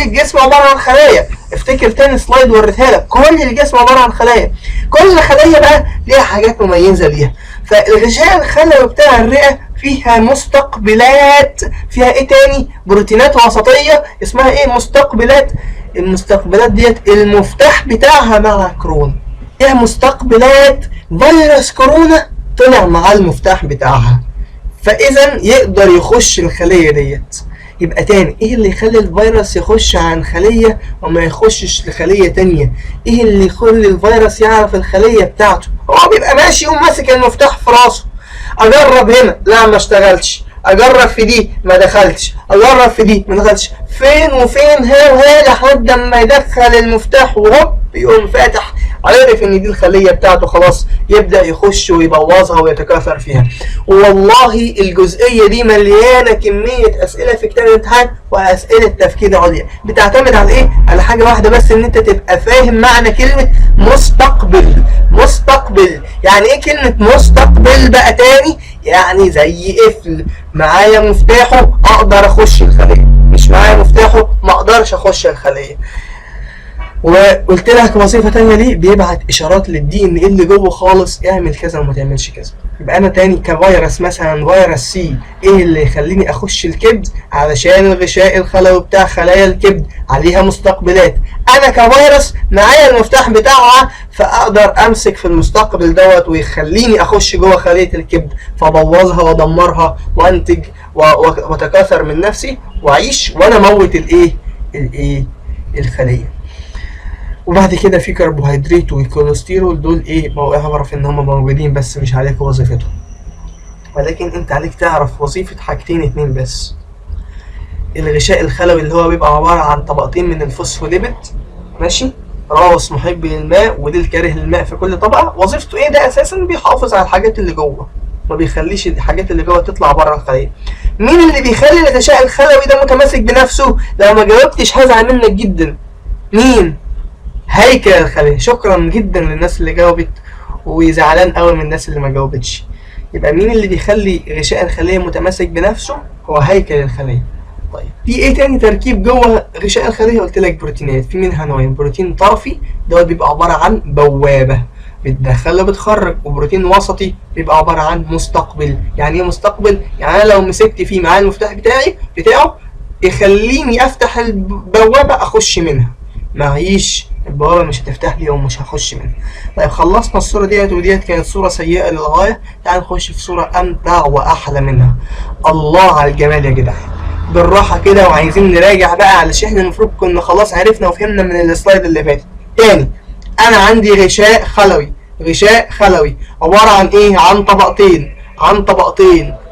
الجسم عباره عن خلايا. افتكر تاني سلايد وريتها لك، كل الجسم عباره عن خلايا. كل خليه بقى ليها حاجات مميزه ليها. فالغشاء الخلوي بتاع الرئه فيها مستقبلات، فيها ايه تاني؟ بروتينات وسطيه اسمها ايه؟ مستقبلات. المستقبلات ديت المفتاح بتاعها مع كورونا. فيها مستقبلات فيروس كورونا طلع مع المفتاح بتاعها، فاذا يقدر يخش الخليه ديت. يبقى تاني، ايه اللي يخلي الفيروس يخش عن خليه وما يخشش لخليه تانيه؟ ايه اللي يخلي الفيروس يعرف الخليه بتاعته؟ هو بيبقى ماشي يقوم ماسك المفتاح في راسه، اجرب هنا، لا ما اشتغلش، اجرب في دي ما دخلتش، اجرب في دي ما دخلتش، فين وفين ها وها لحد ما يدخل المفتاح وهوب يقوم فاتح، عرف ان دي الخليه بتاعته، خلاص يبدا يخش ويبوظها ويتكاثر فيها. والله الجزئيه دي مليانه كميه اسئله في كتاب الامتحان واسئله تفكير عليا، بتعتمد على ايه؟ على حاجه واحده بس، ان انت تبقى فاهم معنى كلمه مستقبل. مستقبل يعني ايه كلمه مستقبل بقى تاني؟ يعني زي قفل، معايا مفتاحه اقدر اخش الخليه، مش معايا مفتاحه ما اقدرش اخش الخليه. وقلت لك وظيفه تانية ليه، بيبعت اشارات للدي ان ايه اللي جوه خالص، اعمل كذا وما تعملش كذا. يبقى انا تاني كفيروس مثلا فيروس سي، ايه اللي يخليني اخش الكبد؟ علشان الغشاء الخلوي بتاع خلايا الكبد عليها مستقبلات، انا كفيروس معايا المفتاح بتاعها، فاقدر امسك في المستقبل دوت ويخليني اخش جوه خليه الكبد، فابوظها وادمرها وانتج واتكاثر من نفسي واعيش وانا موت الخليه. وبعد كده في كربوهيدرات والكوليسترول، دول اعرف ان هم موجودين بس مش عليك وظيفتهم، ولكن انت عليك تعرف وظيفة حاجتين اتنين بس. الغشاء الخلوي اللي هو بيبقى عبارة عن طبقتين من الفوسفوليبيد، ماشي، راس محب للماء وديل كاره للماء في كل طبقة. وظيفته ايه ده؟ اساسا بيحافظ على الحاجات اللي جوه، ما بيخليش الحاجات اللي جوه تطلع بره الخلية. مين اللي بيخلي الغشاء الخلوي ده متماسك بنفسه؟ لو ما جاوبتش هزعل منك جدا. مين؟ هيكل الخلية. شكرا جدا للناس اللي جاوبت، وزعلان قوي من الناس اللي ما جاوبتش. يبقى مين اللي بيخلي غشاء الخلية متماسك بنفسه؟ هو هيكل الخلية. طيب في ايه تاني تركيب جوه غشاء الخلية؟ قلت لك بروتينات، في منها نوعين، بروتين طرفي دوت بيبقى عبارة عن بوابة بتدخل وبتخرج، وبروتين وسطي بيبقى عبارة عن مستقبل. يعني ايه مستقبل؟ يعني انا لو مسكت فيه معاه المفتاح بتاعه يخليني افتح البوابة اخش منها، معيش البوابة مش هتفتح لي ومش هخش منها. طيب خلصنا الصورة ديت، وديت كانت صورة سيئة للغاية. تعال نخش في صورة أمتع وأحلى منها. الله على الجمال يا جدعان، بالراحة كده، وعايزين نراجع بقى علشان احنا المفروض كنا خلاص عرفنا وفهمنا من السلايد اللي فاتت. تاني، أنا عندي غشاء خلوي، غشاء خلوي عبارة عن إيه؟ عن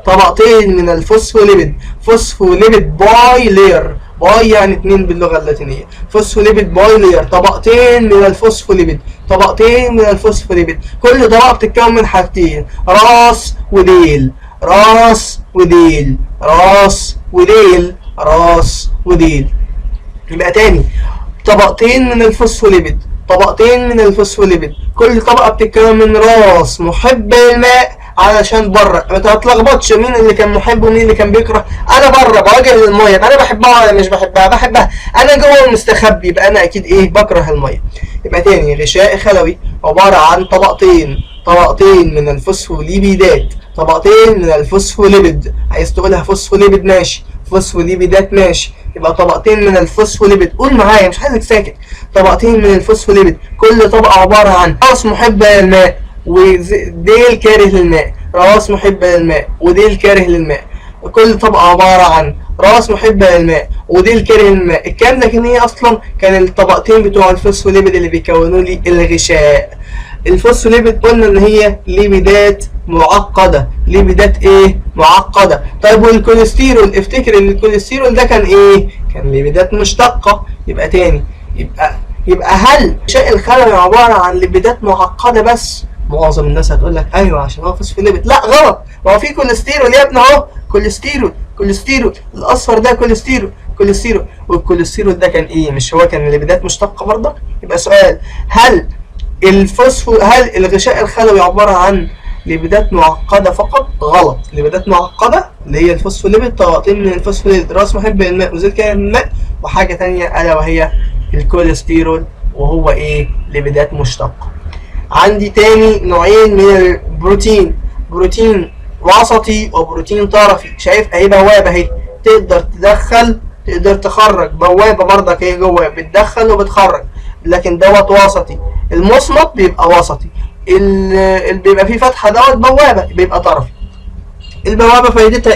طبقتين من الفوسفوليبيد، فوسفوليبيد باي لير، باي يعني 2 باللغه اللاتينيه، فوسفوليبيد باي لير، طبقتين من الفوسفوليبيد، كل طبقه بتتكون من حاجتين، راس وديل، راس وديل. يبقى تاني، طبقتين من الفوسفوليبيد، كل طبقه بتتكون من راس محب للماء علشان بره، ما تتلخبطش مين اللي كان محب ومين اللي كان بيكره. انا بره بواجه الميه، انا بحبها ولا مش بحبها؟ انا جوه مستخبي، يبقى انا اكيد بكره الميه. يبقى تاني، غشاء خلوي عباره عن طبقتين من الفوسفوليبيدات، عايز تقولها فوسفوليبيد ماشي، فوسفوليبيدات ماشي، يبقى طبقتين من الفوسفوليبيد. قول معايا مش عايزك ساكت. طبقتين من الفوسفوليبيد، كل طبقه عباره عن راس محبه للماء وديل كاره للماء، راس محبة للماء وديل كاره للماء. كل طبقة عبارة عن راس محبة للماء وديل كاره للماء. الكلام ده كان هي اصلا كان الطبقتين بتوع الفوسفوليبيد اللي بيكونوا لي الغشاء. الفوسفوليبيد قلنا ان هي ليبيدات معقدة، معقدة. طيب والكوليسترول، افتكر ان الكوليسترول ده كان كان ليبيدات مشتقة. يبقى تاني، يبقى هل غشاء الخلوي عبارة عن ليبيدات معقدة بس؟ معظم الناس هتقول لك ايوه عشان هو فوسفوليبيد. لا غلط، ما هو في كوليسترول يا ابني اهو، كوليسترول الاصفر ده كوليسترول، والكوليسترول ده كان مش هو كان ليبيدات مشتقة برضه؟ يبقى سؤال، هل الغشاء الخلوي عبارة عن ليبيدات معقدة فقط؟ غلط، ليبيدات معقدة اللي هي الفوسفوليبيد، طبقتين من الفوسفوليبيد، راس محب للماء وزيت كائن الماء، وحاجة تانية ألا وهي الكوليسترول، وهو ليبيدات مشتقة. عندي تاني نوعين من البروتين، بروتين وسطي وبروتين طرفي. شايف اهي بوابة اهي، تقدر تدخل تقدر تخرج، بوابة برضك اهي جوه بتدخل وبتخرج، لكن دوت وسطي. المصمت بيبقى وسطي، اللي بيبقى فيه فتحة دوت بوابة بيبقى طرفي. البوابة فايدتها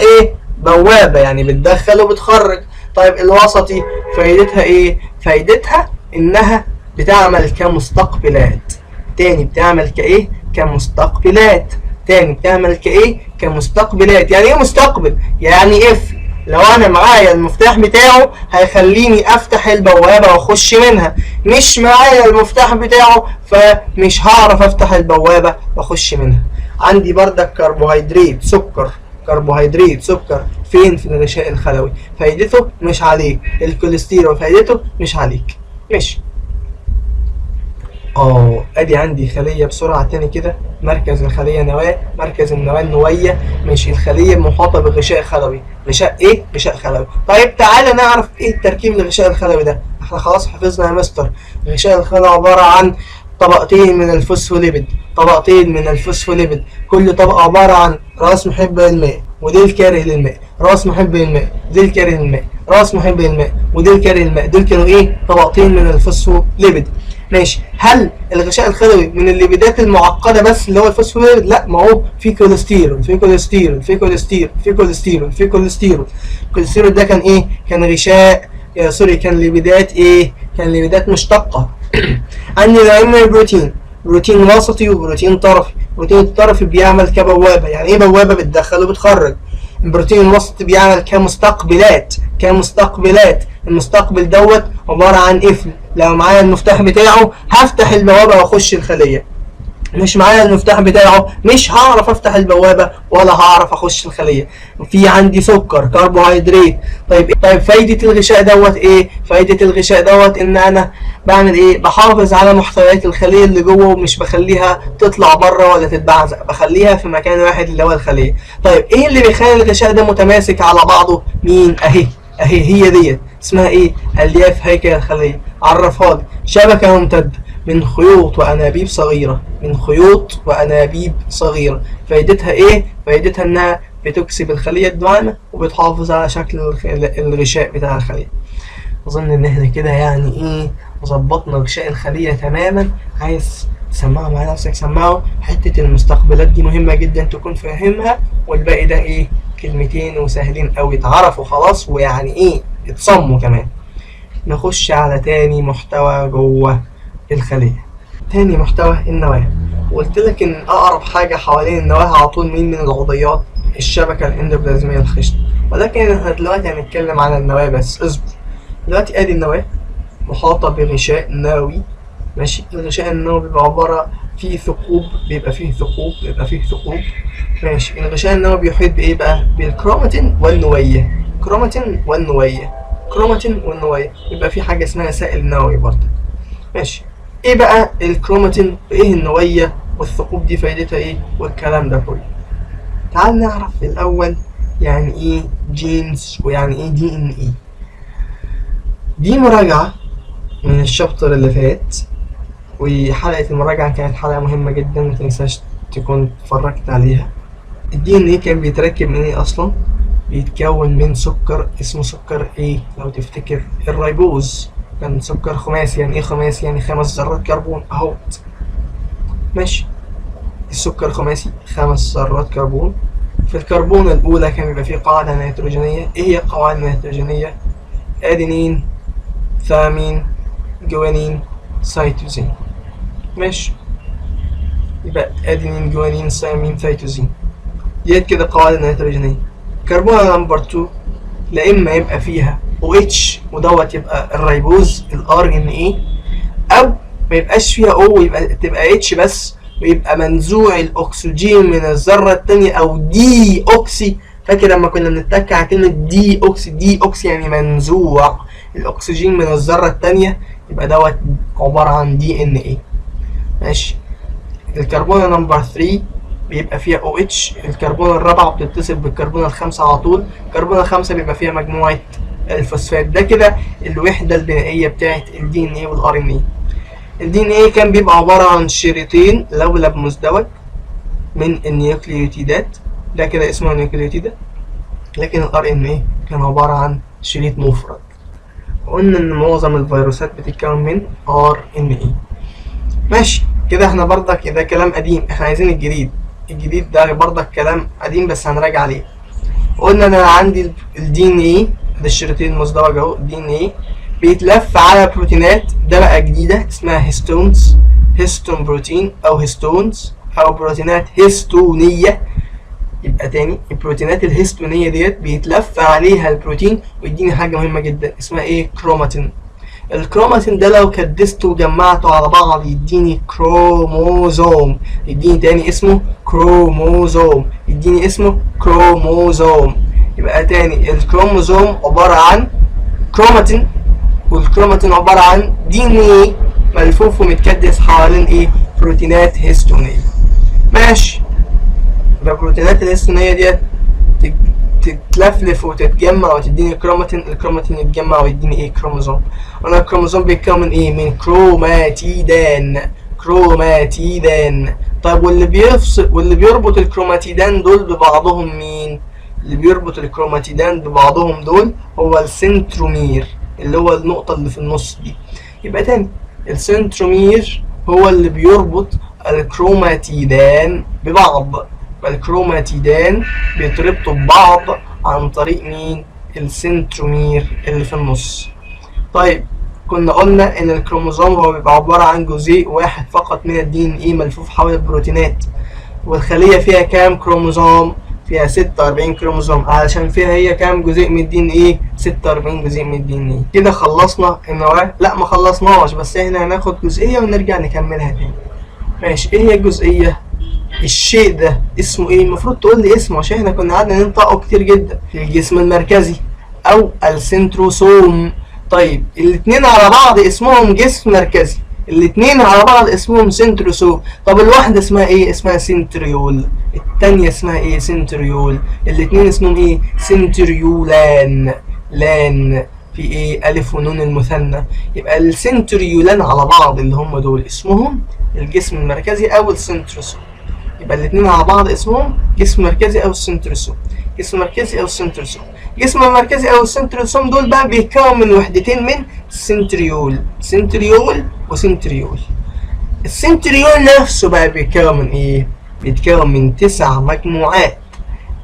بوابة يعني بتدخل وبتخرج. طيب الوسطي فايدتها فايدتها انها بتعمل كمستقبلات. تاني بتعمل كمستقبلات. يعني ايه مستقبل؟ يعني لو انا معايا المفتاح بتاعه هيخليني افتح البوابة واخش منها، مش معايا المفتاح بتاعه فمش هعرف افتح البوابة واخش منها. عندي بردك كربوهيدرات سكر فين؟ في الغشاء الخلوي، فايدته مش عليك. الكوليسترول فايدته مش عليك. ماشي. ادي عندي خليه بسرعه تاني كده. مركز الخليه نواه، مركز النواه النويه. ماشي، الخليه محاطه بغشاء خلوي. غشاء ايه؟ غشاء خلوي. طيب تعالى نعرف ايه تركيب الغشاء الخلوي ده. احنا خلاص حفظنا يا مستر. الغشاء الخلوي عباره عن طبقتين من الفوسفوليبيد، طبقتين من الفوسفوليبيد. كل طبقه عباره عن راس محب للماء وديل كاره للماء، راس محب للماء ديل كاره للماء، راس محب للماء وديل كاره للماء. دول كانوا ايه؟ طبقتين من الفوسفوليبيد. ماشي. هل الغشاء الخلوي من الليبيدات المعقده بس اللي هو الفوسفوليبيد؟ لا، ما هو في كوليسترول، في كوليسترول، في كوليسترول، في كوليسترول، في كوليسترول. الكوليسترول ده كان ايه؟ كان غشاء كان ليبيدات ايه؟ كان ليبيدات مشتقه. عندي نوعين من البروتين، بروتين وسطي وبروتين طرفي. البروتين الطرفي بيعمل كبوابه. يعني ايه بوابه؟ بتدخل وبتخرج. البروتين الوسطي بيعمل كمستقبلات. كمستقبلات. المستقبل دوت عباره عن قفل. لو معايا المفتاح بتاعه هفتح البوابه واخش الخليه، مش معايا المفتاح بتاعه مش هعرف افتح البوابه ولا هعرف اخش الخليه. في عندي سكر، كربوهيدرات. طيب فايده الغشاء دوت ايه؟ فايده الغشاء دوت ان انا بعمل ايه؟ بحافظ على محتويات الخليه اللي جوه، ومش بخليها تطلع بره ولا تتبعزق، بخليها في مكان واحد اللي هو الخليه. طيب ايه اللي بيخلي الغشاء ده متماسك على بعضه؟ مين؟ اهي هي ديت اسمها ايه؟ الياف هيكل الخليه. عرفها لي. شبكه ممتده من خيوط وانابيب صغيره، من خيوط وانابيب صغيره. فايدتها ايه؟ فايدتها انها بتكسب الخليه الدعامه وبتحافظ على شكل الغشاء بتاع الخليه. اظن ان احنا كده يعني ايه ظبطنا غشاء الخليه تماما. عايز تسمعه مع نفسك سمعه. حته المستقبلات دي مهمه جدا تكون فاهمها، والباقي ده ايه؟ كلمتين وسهلين قوي اتعرفوا خلاص، ويعني ايه اتصموا كمان. نخش على تاني محتوى جوه الخلية. تاني محتوى النواة. وقلت لك ان اقرب حاجة حوالين النواة على طول مين من العضيات؟ الشبكة الاندوبلازمية الخشنة. ولكن احنا دلوقتي هنتكلم عن النواة بس. اصبر. دلوقتي ادي النواة محاطة بغشاء نووي. ماشي. الغشاء النووي بيبقى عبارة فيه ثقوب، بيبقى فيه ثقوب. ماشي. الغشاء النووي بيحيط بايه بقى؟ بالكروماتين والنوية. كروماتين والنوية. يبقى في حاجة اسمها سائل نووي برضه. ماشي. ايه بقى الكروماتين وايه النوية والثقوب دي فايدتها ايه والكلام ده كله؟ تعال نعرف الاول يعني ايه جينز ويعني ايه دي ان ايه. دي مراجعة من الشابتر اللي فات، وحلقة المراجعة كانت حلقة مهمة جدا، متنساش تكون اتفرجت عليها. الدي ان ايه كان بيتركب من ايه اصلا؟ بيتكون من سكر اسمه سكر ايه لو تفتكر؟ الريبوز. كان سكر خماسي. يعني ايه خماسي؟ يعني 5 ذرات كربون اهوت. ماشي. السكر خماسي 5 ذرات كربون. في الكربون الاولى كان بيبقى فيه قاعدة نيتروجينية. ايه هي القواعد النيتروجينية؟ ادينين، ثامين، جوانين، سيتوزين. ماشي. يبقى ادينين، جوانين، ثامين، سيتوزين. ديت كده قواعد النيتروجينية. كربون نمبر 2 لا اما يبقى فيها OH ودوت يبقى الريبوز الRNA، او ما يبقاش فيها O ويبقى تبقى H بس، ويبقى منزوع الاكسجين من الذره الثانيه او دي اوكسي. فاكر لما كنا بنتك على كلمه دي اوكسي؟ دي اوكسي يعني منزوع الاكسجين من الذره الثانيه. يبقى دوت عباره عن DNA. ماشي. الكربون نمبر 3 بيبقى فيها OH. الكربون الرابعه بتتصل بالكربون الخامسه على طول. الكربون الخامسه بيبقى فيها مجموعه الفوسفات. ده كده الوحده البنائيه بتاعت الDNA والRNA. الDNA كان بيبقى عباره عن شريطين لولب مزدوج من النيوكليوتيدات، ده كده اسمه نيوكليوتيدات. لكن الRNA كان عباره عن شريط مفرد. قلنا ان معظم الفيروسات بتتكون من RNA. ماشي كده. احنا برضك ده كلام قديم، احنا عايزين الجديد. الجديد ده برضك كلام قديم بس هنراجع عليه. قلنا ان انا عندي الDNA ده الشريطين المزدوج اهو. DNA بيتلف على بروتينات، ده بقى جديدة اسمها هيستونز، هيستون بروتين او هيستونز او بروتينات هيستونية. يبقى تاني البروتينات الهيستونية ديت بيتلف عليها البروتين ويديني حاجة مهمة جدا اسمها ايه؟ كروماتين. الكروماتين ده لو كدسته وجمعته على بعض يديني كروموزوم. يديني تاني اسمه كروموزوم. يديني اسمه كروموزوم. يبقى تاني الكروموزوم عبارة عن كروماتين، والكروماتين عبارة عن DNA. ملفوف ومتكدس حوالين ايه؟ بروتينات هيستونية. ماشي. يبقى البروتينات الهيستونية ديت تتلفلف وتتجمع وتديني كروماتين، الكروماتين يتجمع ويديني ايه؟ كروموزوم. وانا الكروموزوم بيتكون من ايه؟ من كروماتيدان. كروماتيدان. طيب واللي بيربط الكروماتيدان دول ببعضهم مين؟ اللي بيربط الكروماتيدان ببعضهم دول هو السنترومير، اللي هو النقطة اللي في النص دي. يبقى تاني، السنترومير هو اللي بيربط الكروماتيدان ببعض. الكروماتيدان بيتربطوا ببعض عن طريق مين؟ السنترومير اللي في النص. طيب كنا قلنا ان الكروموزوم هو بيبقى عبارة عن جزيء واحد فقط من الدي ان ايه ملفوف حول البروتينات. والخلية فيها كام كروموزوم؟ فيها 46 كروموزوم، علشان فيها هي كام جزيء من الدي ان ايه؟ 46 جزيء من الدي ان ايه. كده خلصنا النواة؟ لا ما خلصناش، بس احنا هناخد جزئية ونرجع نكملها تاني. ماشي. ايه هي الجزئية؟ الشيء ده اسمه ايه؟ المفروض تقول لي اسمه عشان احنا كنا قعدنا ننطقه كتير جدا. الجسم المركزي او السنتروسوم. طيب الاتنين على بعض اسمهم جسم مركزي، الاتنين على بعض اسمهم سنتروسوم. طب الواحدة اسمها ايه؟ اسمها سنتريول. التانية اسمها ايه؟ سنتريول. الاتنين اسمهم ايه؟ سنتريولان. لان في ايه؟ الف ونون المثنى. يبقى السنتريولان على بعض اللي هم دول اسمهم الجسم المركزي او السنتروسوم. يبقى الاثنين على بعض اسمهم جسم مركزي او السنتروسوم. جسم مركزي او السنتروسوم. جسم المركزي او السنتروسوم دول بقى بيتكون من وحدتين من سنتريول. سنتريول وسنتريول. السنتريول نفسه بقى بيتكون من ايه؟ بيتكون من 9 مجموعات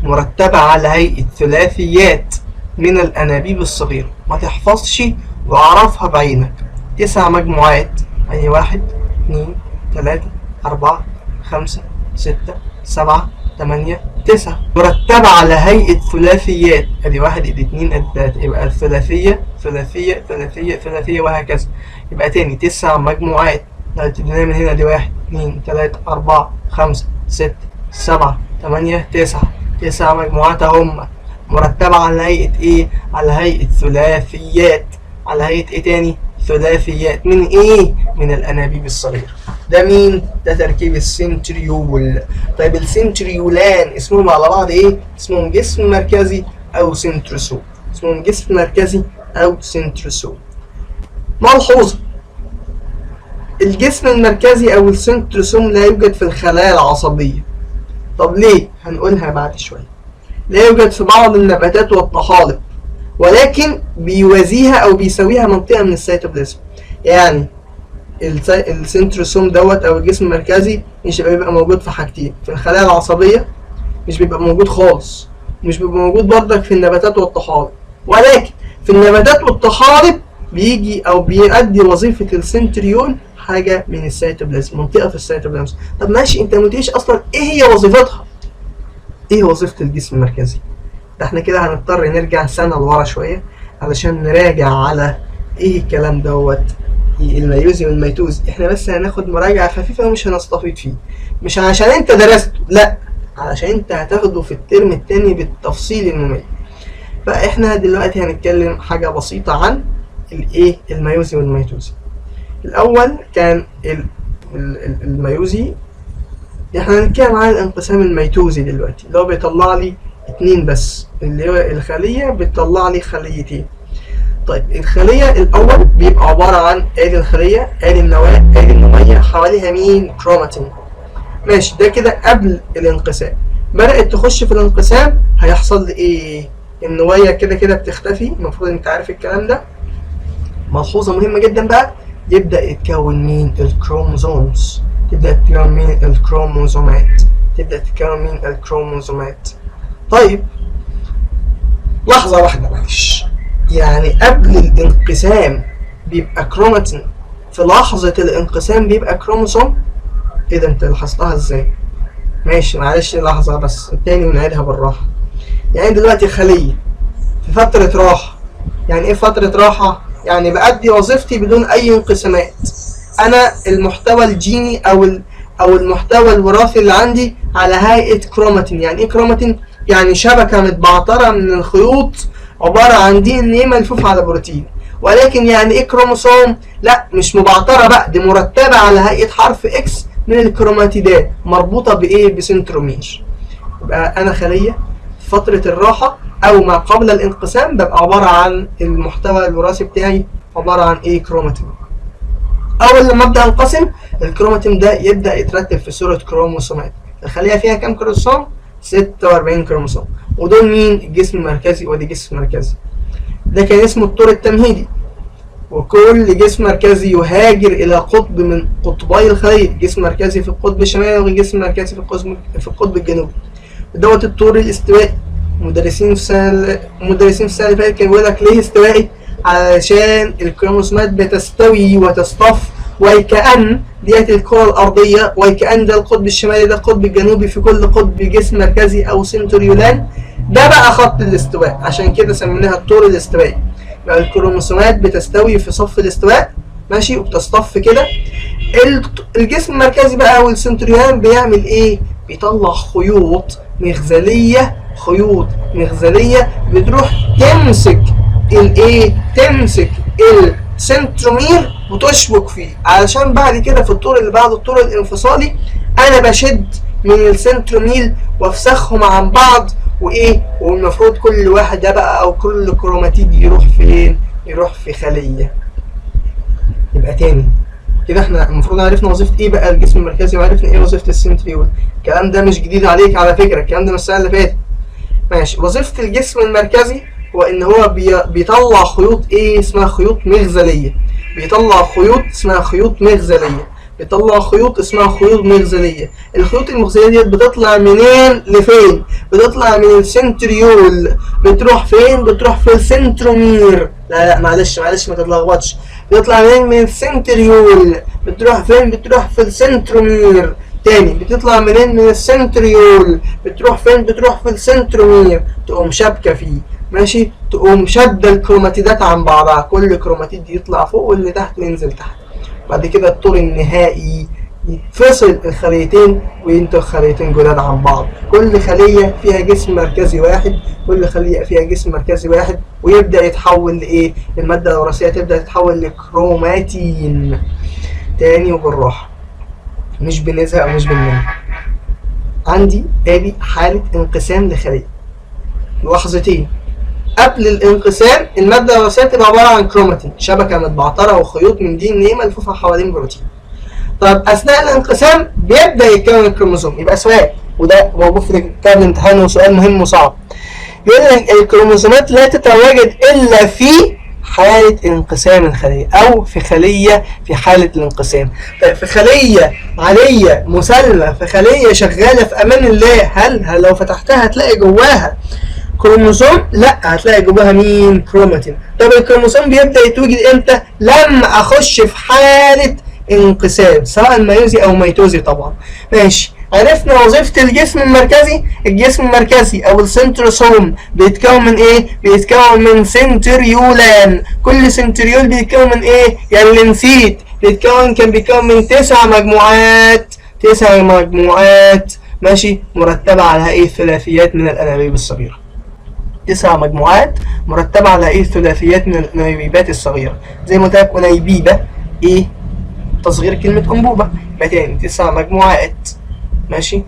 مرتبة على هيئة ثلاثيات من الأنابيب الصغيرة. ما تحفظش واعرفها بعينك. 9 مجموعات، أي 1 2 3 4 5 6 7 8 9 مرتبة على هيئة ثلاثيات. ادي 1 ادي 2 ادي 3، يبقى الثلاثية ثلاثية ثلاثية ثلاثية وهكذا. يبقى تاني 9 مجموعات. ابتدينا من هنا، دي 1 2 3 4 5 6 7 8 9. 9 مجموعات هم مرتبة على هيئة ايه؟ على هيئة ثلاثيات. على هيئة ايه تاني؟ ثلاثيات. من ايه؟ من الانابيب الصغيرة. ده مين؟ ده تركيب السنتريول. طيب السنتريولان اسمهم على بعض ايه؟ اسمهم جسم مركزي او سنتروسوم. اسمهم جسم مركزي او سنتروسوم. ملحوظة: الجسم المركزي او السنتروسوم لا يوجد في الخلايا العصبية. طب ليه؟ هنقولها بعد شوية. لا يوجد في بعض النباتات والطحالب، ولكن بيوازيها او بيساويها منطقة من السيتوبلازم. يعني السنتروسوم دوت او الجسم المركزي مش بيبقى موجود في حاجتين: في الخلايا العصبية مش بيبقى موجود خالص، مش بيبقى موجود برضك في النباتات والطحالب، ولكن في النباتات والطحالب بيجي او بيؤدي وظيفة السنتريول حاجة من السيتوبلازم، منطقة في السيتوبلازم. طب ماشي، انت متقوليش اصلا ايه هي وظيفتها؟ ايه وظيفة الجسم المركزي؟ ده احنا كده هنضطر نرجع سنة لورا شوية علشان نراجع على ايه الكلام دوت، الميوزي والميتوزي. احنا بس هناخد مراجعة خفيفة ومش هنستفيد فيه، مش عشان انت درسته، لا، علشان انت هتاخده في الترم التاني بالتفصيل الممل. فاحنا دلوقتي هنتكلم حاجة بسيطة عن الايه؟ الميوزي والميتوزي. الاول كان الميوزي. احنا هنتكلم عن الانقسام الميتوزي دلوقتي، اللي هو بيطلع لي 2 بس، اللي هو الخلية بتطلع لي خليتين. طيب الخلية الأول بيبقى عبارة عن ادي الخلية، ادي النواة، ادي النوية، حواليها مين؟ كروماتين. ماشي، ده كده قبل الانقسام. بدأت تخش في الانقسام، هيحصل لي ايه؟ النوية كده كده بتختفي، المفروض انت عارف الكلام ده. ملحوظة مهمة جدا بقى، يبدأ يتكون مين؟ الكروموزومز. تبدأ تتكون مين؟ الكروموزومات. تبدأ تتكون مين؟ الكروموزومات. طيب لحظة واحدة معلش، يعني قبل الانقسام بيبقى كروماتين، في لحظة الانقسام بيبقى كروموسوم. ايه ده، انت لاحظتها ازاي؟ ماشي معلش لحظة بس تاني ونعيدها بالراحة. يعني دلوقتي خلية في فترة راحة. يعني ايه فترة راحة؟ يعني بأدي وظيفتي بدون اي انقسامات. انا المحتوى الجيني او المحتوى الوراثي اللي عندي على هيئة كروماتين. يعني ايه كروماتين؟ يعني شبكة متبعترة من الخيوط عبارة عن دي ان ايه ملفوف على بروتين، ولكن يعني ايه كروموسوم؟ لا مش مبعتره بقى، دي مرتبه على هيئه حرف اكس من الكروماتيدات مربوطه بايه؟ بسنترومير. يبقى انا خليه في فتره الراحه او ما قبل الانقسام ببقى عباره عن المحتوى الوراثي بتاعي عباره عن ايه؟ كروماتين. اول لما ابدا انقسم الكروماتين ده يبدا يترتب في صوره كروموسومات. الخليه فيها كام كروموسوم؟ 46 كروموسوم. ودول مين؟ الجسم المركزي، ودي جسم مركزي. ده كان اسمه الطور التمهيدي. وكل جسم مركزي يهاجر الى قطب من قطبي الخليه، جسم مركزي في القطب الشمالي وجسم مركزي في القطب الجنوبي. دوت الطور الاستوائي. مدرسين في السنه اللي فاتت كانوا بيقول لك ليه استوائي؟ علشان الكروموسومات بتستوي وتصطف، وكأن ديت الكرة الأرضية، وكأن ده القطب الشمالي ده القطب الجنوبي، في كل قطب جسم مركزي أو سنتريولان. ده بقى خط الاستواء، عشان كده سميناها الطور الاستوائي. يبقى الكروموسومات بتستوي في صف الاستواء ماشي وبتصطف كده. الجسم المركزي بقى او السنتريولان بيعمل ايه؟ بيطلع خيوط مغزلية بتروح تمسك الايه؟ تمسك السنترومير وتشبك فيه، علشان بعد كده في الطور اللي بعد الطور الانفصالي انا بشد من السنترومير وافسخهم عن بعض وايه؟ والمفروض كل واحد ده بقى او كل كروماتيد يروح فين؟ يروح في خليه. يبقى تاني كده احنا المفروض عرفنا وظيفه ايه بقى الجسم المركزي، وعرفنا ايه وظيفه السنتريول. الكلام ده مش جديد عليك على فكره، الكلام ده من السنه اللي فاتت. ماشي. وظيفه الجسم المركزي هو ان هو بيطلع خيوط ايه؟ اسمها خيوط مغزليه. بيطلع خيوط اسمها خيوط مغزليه. الخيوط المغزليه ديت بتطلع منين لفين؟ بتطلع من السنتريول. بتروح فين؟ بتروح في السنترومير. لا معلش ما تتلخبطش. بتطلع من السنتريول. بتروح فين؟ بتروح في السنترومير. تاني بتطلع منين؟ من السنتريول. بتروح فين؟ بتروح في السنترومير. تقوم شابكه فيه ماشي، تقوم شادة الكروماتيدات عن بعضها، كل كروماتيد يطلع فوق واللي تحت ينزل تحت. بعد كده الطور النهائي يتفصل الخليتين وينتج خليتين جداد عن بعض. كل خلية فيها جسم مركزي واحد، ويبدأ يتحول لإيه؟ المادة الوراثية تبدأ تتحول لكروماتين. تاني وبالراحة، مش بنزهق ومش بنمل. عندي ادي حالة انقسام لخلية. لحظتين قبل الانقسام الماده الوراثيه تبقى عباره عن كروماتين، شبكه متبعتره وخيوط من دي ان ايه ملفوفه حوالين بروتين. طب اثناء الانقسام بيبدا يتكون الكروموسوم. يبقى سؤال، وده موجود في كتاب الامتحان وسؤال مهم وصعب، يقول لك الكروموسومات لا تتواجد الا في حالة انقسام الخلية أو في خلية في حالة الانقسام. طيب في خلية عادية مسلمة، في خلية شغالة في أمان الله، هل لو فتحتها هتلاقي جواها كروموسوم؟ لا، هتلاقي جواها مين؟ كروماتين. طب الكروموسوم بيبدأ يتوجد امتى؟ لما اخش في حالة انقسام، سواء ميوزي او ميتوزي طبعا. ماشي. عرفنا وظيفة الجسم المركزي او السنتروسوم بيتكون من ايه؟ بيتكون من سنتريولان. كل سنتريول بيتكون من ايه؟ يعني اللي نسيت كان بيتكون من 9 مجموعات ماشي، مرتبة على هيئة ثلاثيات من الانابيب الصغيرة. 9 مجموعات مرتبة على هيئة ثلاثيات من الانابيبات الصغيرة، زي ما قلت لك انابيبة ايه؟ تصغير كلمة انبوبة. يبقى تاني 9 مجموعات ماشي،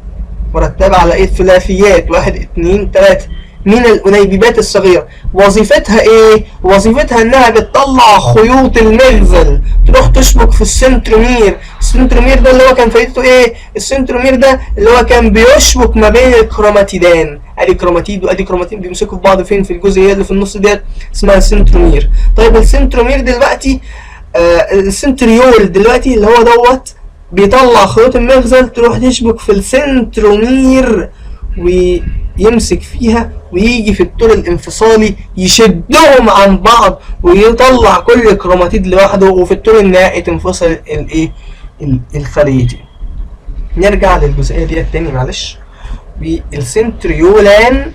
مرتبة على ايه؟ ثلاثيات 1 2 3 من الانابيبات الصغيرة. وظيفتها ايه؟ وظيفتها انها بتطلع خيوط المغزل تروح تشبك في السنترومير. السنترومير ده اللي هو كان فايدته ايه؟ السنترومير ده اللي هو كان بيشبك ما بين الكروماتيدان. ادي كروماتيد وادي كروماتيد بيمسكوا في بعض فين؟ في الجزئية اللي في النص ديت اسمها السنترومير. طيب السنترومير دلوقتي السنتريول دلوقتي اللي هو دوت بيطلع خيوط المغزل تروح تشبك في السنترومير ويمسك فيها، ويجي في الطور الانفصالي يشدهم عن بعض ويطلع كل كروماتيد لوحده، وفي الطور النهائي تنفصل الايه؟ الخليتين. نرجع للجزئيه ديت تاني معلش. بالسنتريولان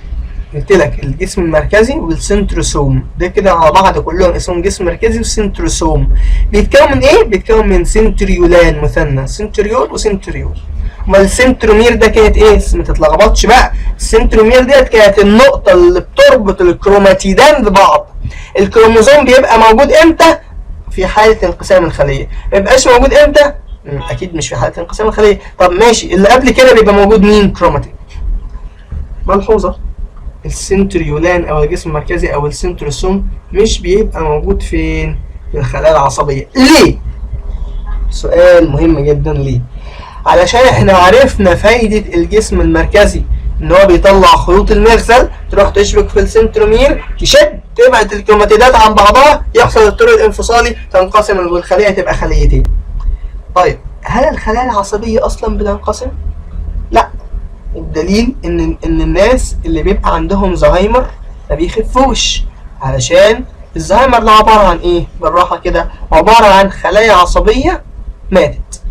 قلت لك الجسم المركزي والسنتروسوم ده كده على بعض كلهم اسمهم جسم مركزي والسنتروسوم. بيتكون من ايه؟ بيتكون من سنتريولان مثنى، سنتريول وسنتريول. امال السنترومير ده كانت ايه؟ ما تتلخبطش بقى، السنترومير ديت كانت النقطه اللي بتربط الكروماتيدان ببعض. الكروموزوم بيبقى موجود امتى؟ في حاله انقسام الخليه. ما يبقاش موجود امتى؟ اكيد مش في حاله انقسام الخليه. طب ماشي، اللي قبل كده بيبقى موجود مين؟ كروماتين. ملحوظه، السنتريولان او الجسم المركزي او السنتروسوم مش بيبقى موجود فين؟ في الخلايا العصبيه. ليه؟ سؤال مهم جدا. ليه؟ علشان احنا عرفنا فايده الجسم المركزي ان هو بيطلع خيوط المغزل تروح تشبك في السنترومير، تشد، تبعد الكروماتيدات عن بعضها، يحصل الطرق الانفصالي، تنقسم والخليه تبقى خليتين. طيب هل الخلايا العصبيه اصلا بتنقسم؟ لا. الدليل ان الناس اللي بيبقى عندهم زهايمر ما بيخفوش، علشان الزهايمر ده عباره عن ايه؟ بالراحه كده، عباره عن خلايا عصبيه ماتت.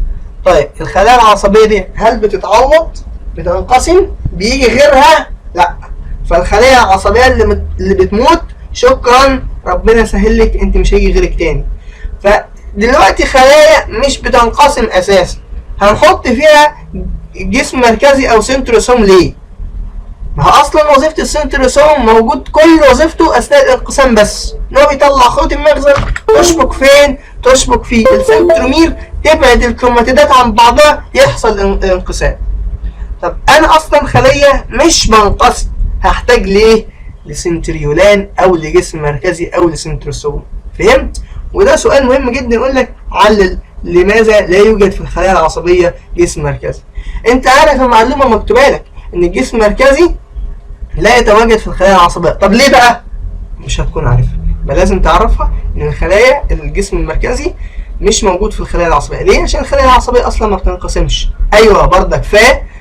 طيب الخلايا العصبيه دي هل بتتعوض؟ بتنقسم؟ بيجي غيرها؟ لا. فالخلايا العصبيه اللي بتموت شكرا، ربنا يسهل لك، انت مش هيجي غيرك تاني. فدلوقتي خلايا مش بتنقسم اساسا، هنحط فيها جسم مركزي او سنتروسوم ليه؟ ما هو اصلا وظيفه السنتروسوم موجود كل وظيفته اثناء الانقسام بس، ان هو بيطلع خيوط المغزل تشبك فين؟ تشبك في السنترومير، تبعد الكروماتيدات عن بعضها، يحصل انقسام. طب انا اصلا خليه مش بنقسم، هحتاج ليه؟ لسنتريولان او لجسم مركزي او لسنتروسوم. فهمت؟ وده سؤال مهم جدا، يقول لك علل لماذا لا يوجد في الخلايا العصبيه جسم مركزي. انت عارف المعلومه مكتوبه لك ان الجسم المركزي لا يتواجد في الخلايا العصبيه. طب ليه بقى؟ مش هتكون عارفها، يبقى لازم تعرفها ان الخلايا الجسم المركزي مش موجود في الخلايا العصبيه. ليه؟ عشان الخلايا العصبيه اصلا ما بتنقسمش. ايوه بردك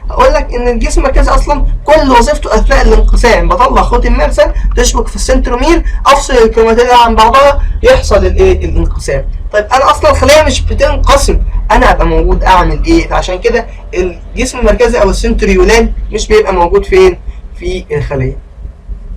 اقول لك ان الجسم المركزي اصلا كل وظيفته اثناء الانقسام بطلع خيوط المغزل تشبك في السنترومير، افصل الكروماتيد عن بعضها، يحصل الايه؟ الانقسام. طيب انا اصلا الخلايا مش بتنقسم، انا ابقى موجود اعمل ايه؟ فعشان كده الجسم المركزي او السنتريولان مش بيبقى موجود فين؟ في الخليه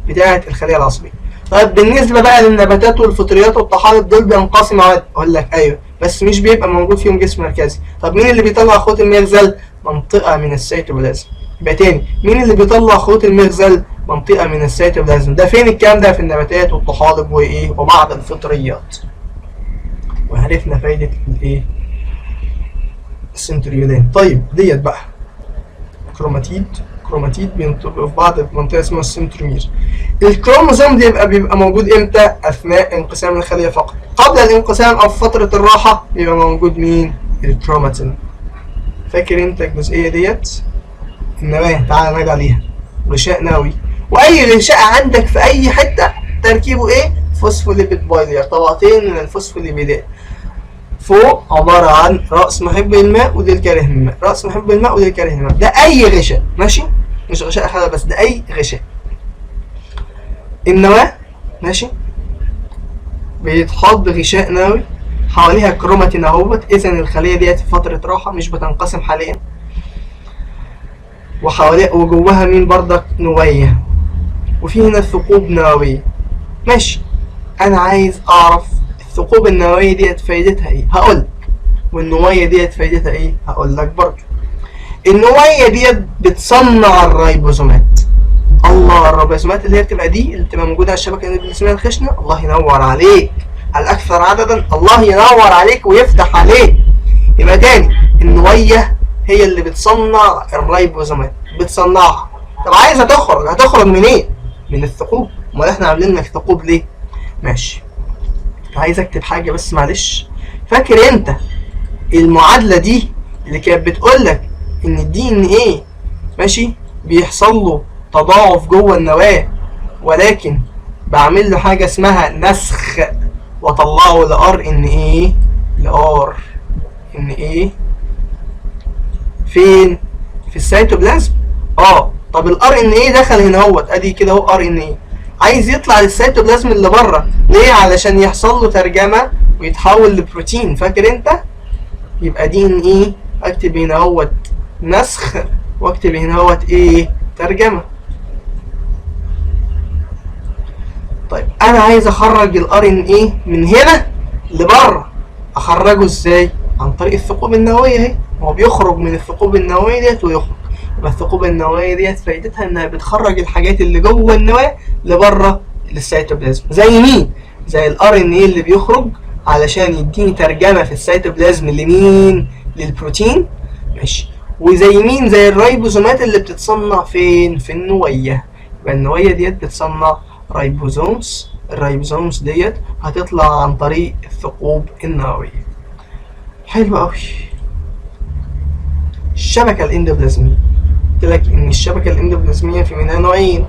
بتاعه الخليه العصبيه. طيب بالنسبه بقى للنباتات والفطريات والطحالب، دول بينقسموا عادي. اقول لك ايوه، بس مش بيبقى موجود فيهم جسم مركزي. طب مين اللي بيطلع خيوط المغزل؟ منطقه من السيتوبلازم. يبقى تاني، مين اللي بيطلع خيوط المغزل؟ منطقه من السيتوبلازم. ده فين الكلام ده؟ في النباتات والطحالب وايه؟ وبعض الفطريات. وعرفنا فايده الايه؟ السنتريولان. طيب ديت بقى كروماتيد بينطبق في بعض منطقه اسمها السنترومير. الكروموزوم ده بيبقى موجود امتى؟ اثناء انقسام الخليه فقط. قبل الانقسام او في فتره الراحه بيبقى موجود مين؟ الكروماتين. فاكر انت الجزئيه ديت؟ النواه، تعال نراجع عليها. غشاء نووي، واي غشاء عندك في اي حته تركيبه ايه؟ فوسفوليبيد بايلير، طبقتين من الفوسفوليبيدات. فوق عباره عن راس محب الماء وديل كاره الماء، راس محب الماء وديل كاره الماء. ده اي غشاء، ماشي؟ مش غشاء حاجه بس، ده اي غشاء. النواه ماشي بيتحط غشاء نووي حواليها كروماتين اهوت. اذا الخليه ديت في فتره راحه مش بتنقسم حاليا. وحواليها وجواها مين بردك؟ نويه. وفي هنا ثقوب نوويه. ماشي، انا عايز اعرف الثقوب النوويه ديت فايدتها ايه؟ هقولك. والنويه ديت فايدتها ايه؟ هقولك برضه. النويه ديت بتصنع الريبوزومات. الله، الريبوزومات اللي هي بتبقى دي اللي بتبقى موجوده على الشبكه اللي اسمها الخشنه. الله ينور عليك، الاكثر عددا. الله ينور عليك ويفتح عليك. يبقى تاني، النويه هي اللي بتصنع الريبوزومات، بتصنعها. طب عايزه تخرج، هتخرج منين؟ إيه؟ من الثقوب. امال احنا عاملين لك ثقوب ليه؟ ماشي، عايز اكتب حاجه بس معلش. فاكر انت المعادله دي اللي كانت بتقول لك ان الدي ان ايه ماشي بيحصل له تضاعف جوه النواه، ولكن بعمل له حاجه اسمها نسخ واطلعه لار ان ايه؟ لار ان ايه فين؟ في السيتوبلازم. طب الار ان ايه دخل هنا اهوت، ادي كده اهو ار ان ايه، عايز يطلع للسيتوبلازم اللي بره. ليه؟ علشان يحصل له ترجمه ويتحول لبروتين. فاكر انت؟ يبقى دي ان ايه، اكتب هنا اهوت نسخ، واكتب هنا اهوت ايه؟ ترجمه. طيب انا عايز اخرج الار ان ايه من هنا لبره. اخرجه ازاي؟ عن طريق الثقوب النوويه اهي. هو بيخرج من الثقوب النوويه ديت ويخرج. يبقى الثقوب النوويه ديت فايدتها انها بتخرج الحاجات اللي جوه النواه لبره للسيتوبلازم. زي مين؟ زي الار ان اي اللي بيخرج علشان يديني ترجمه في السيتوبلازم لمين؟ للبروتين. ماشي. وزي مين؟ زي الريبوزومات اللي بتتصنع فين؟ في النويه. يبقى النويه ديت بتصنع ريبوزومز. الريبوزومز ديت هتطلع عن طريق الثقوب النوويه. حلو قوي. الشبكه الاندوبلازميه، قلت لك ان الشبكه الاندوبلازميه في منها نوعين،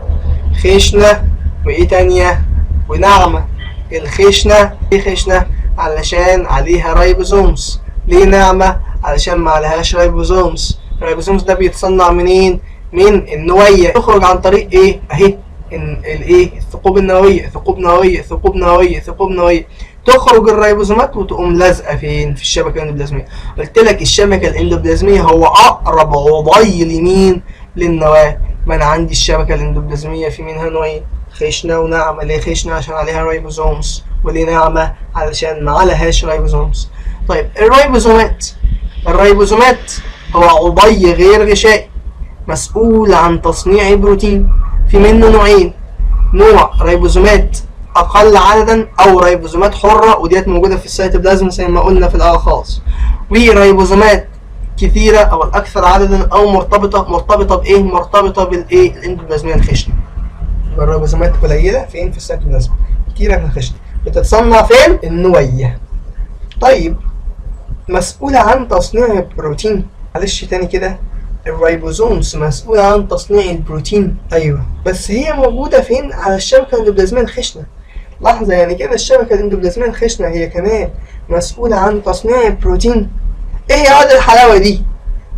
خشنه وايه تانية؟ وناعمه. الخشنه ليه خشنه؟ علشان عليها ريبوزومز. ليه ناعمه؟ علشان ما عليهاش ريبوزومز. الريبوزومز ده بيتصنع منين؟ من النويه. تخرج عن طريق ايه؟ اهي الايه؟ الثقوب النوويه. ثقوب نوويه ثقوب نوويه ثقوب نوويه. تخرج الريبوزومات وتقوم لازقه فين؟ في الشبكه الاندوبلازميه. قلت لك الشبكه الاندوبلازميه هو اقرب عضي لمين؟ للنواه. ما انا عندي الشبكه الاندوبلازميه في منها نوعين، خشنه وناعمه. ليه خشنه؟ عشان عليها ريبوزومز. وليه ناعمه؟ علشان ما عليهاش ريبوزومز. طيب الريبوزومات هو عضي غير غشائي مسؤول عن تصنيع بروتين. في منه نوعين، نوع ريبوزومات اقل عددا او ريبوزومات حره، وديت موجوده في السيتوبلازم زي ما قلنا في الاول خالص. وريبوزومات كثيره او الاكثر عددا او مرتبطه بايه؟ مرتبطه بالايه؟ الاندوبلازميه الخشنه. يبقى الريبوزومات قليله فين؟ في السيتوبلازم، كثيره في الخشنه. بتتصنع فين؟ النويه. طيب مسؤوله عن تصنيع البروتين. معلش تاني كده، الريبوزومز مسؤولة عن تصنيع البروتين. أيوه، بس هي موجودة فين؟ على الشبكة الاندوبلازمية الخشنة. لحظة، يعني كده الشبكة الاندوبلازمية الخشنة هي كمان مسؤولة عن تصنيع البروتين؟ إيه يا واد الحلاوة دي؟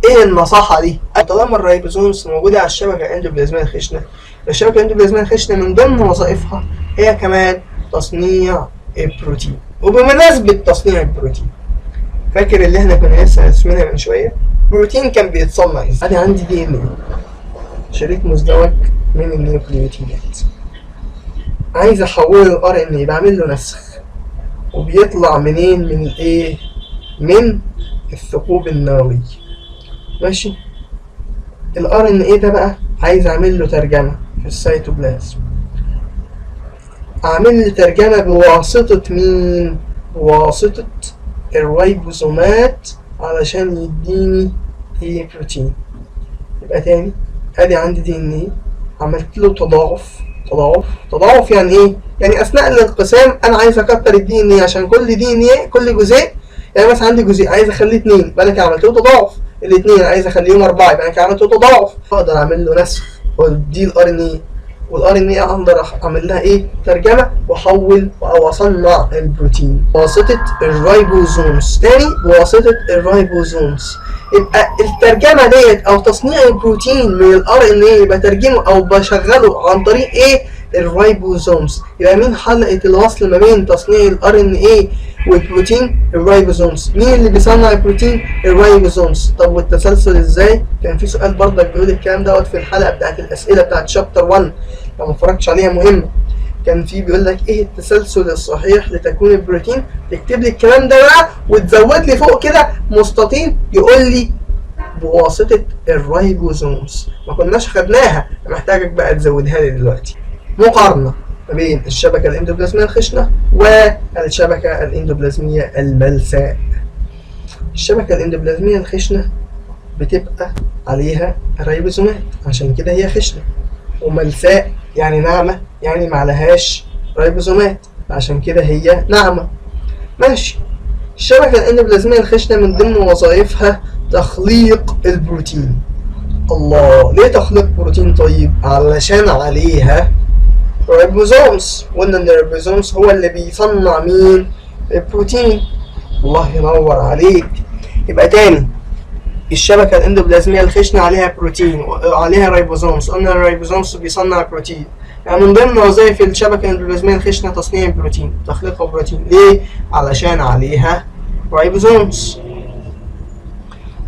إيه النصاحة دي؟ طالما الريبوزومز موجودة على الشبكة الاندوبلازمية الخشنة، الشبكة الاندوبلازمية الخشنة من ضمن وظائفها هي كمان تصنيع البروتين. وبمناسبة تصنيع البروتين، فاكر اللي احنا كنا لسه رسمينها من شوية؟ البروتين كان بيتصنع ازاي؟ انا عندي دي ان ايه، شريط مزدوج من النيوكليوتيدات، عايز احوله للار ان ايه، بعمل له نسخ، وبيطلع منين؟ من الايه؟ من الثقوب النووية. ماشي. الار ان ايه ده بقى عايز اعمل له ترجمة في السيتوبلازم. اعمل له ترجمة بواسطة مين؟ بواسطة الريبوزومات علشان يديني ايه؟ بروتين. يبقى تاني، ادي عندي دي ان ايه، عملت له تضاعف يعني ايه؟ يعني اثناء الانقسام انا عايز اكتر الدي ان ايه، عشان كل دي ان ايه، كل جزيء، يعني مثلا عندي جزيء عايز اخليه 2، يبقى انا كده عملت له تضاعف. الاثنين عايز اخليهم 4، يبقى انا كده عملت له تضاعف. اقدر اعمل له نسخ ودي الار ان ايه، والار ان ايه اقدر اعمل لها ايه؟ ترجمه، واحول او اصنع البروتين بواسطه الريبوزومز. تاني، بواسطه الريبوزومز. يبقى الترجمه ديت او تصنيع البروتين من الار ان ايه بترجمه او بشغله عن طريق ايه؟ الريبوزومز. يبقى مين حلقه الوصل ما بين تصنيع الار ان ايه والبروتين؟ الريبوزومز. مين اللي بيصنع البروتين؟ الريبوزومز. طب والتسلسل ازاي؟ كان في سؤال برضك بيقول الكلام دوت في الحلقه بتاعت الاسئله بتاعت شابتر 1، لو ما اتفرجتش عليها مهمه. كان في بيقول لك ايه التسلسل الصحيح لتكوين البروتين؟ تكتب لي الكلام ده بقى وتزود لي فوق كده مستطيل يقول لي بواسطه الريبوزومز. ما كناش خدناها، محتاجك بقى تزودها لي دلوقتي. مقارنه ما بين الشبكه الاندوبلازميه الخشنه والشبكه الاندوبلازميه الملساء. الشبكه الاندوبلازميه الخشنه بتبقى عليها الريبوزومات، عشان كده هي خشنه. وملساء يعني ناعمه، يعني معلهاش ريبوزومات، عشان كده هي ناعمه. ماشي. الشبكه الاندوبلازميه الخشنه من ضمن وظائفها تخليق البروتين. الله، ليه تخليق بروتين؟ طيب علشان عليها ريبوزومز. قلنا ان الريبوزومز هو اللي بيصنع مين؟ البروتين. الله ينور عليك. يبقى تاني، الشبكه الاندوبلازميه الخشنه عليها بروتين وعليها ريبوزومز. قلنا الريبوزومز بيصنع بروتين، يعني من ضمن وظائف الشبكه الاندوبلازميه الخشنه تصنيع البروتين، تخليق البروتين. ليه؟ علشان عليها ريبوزومز.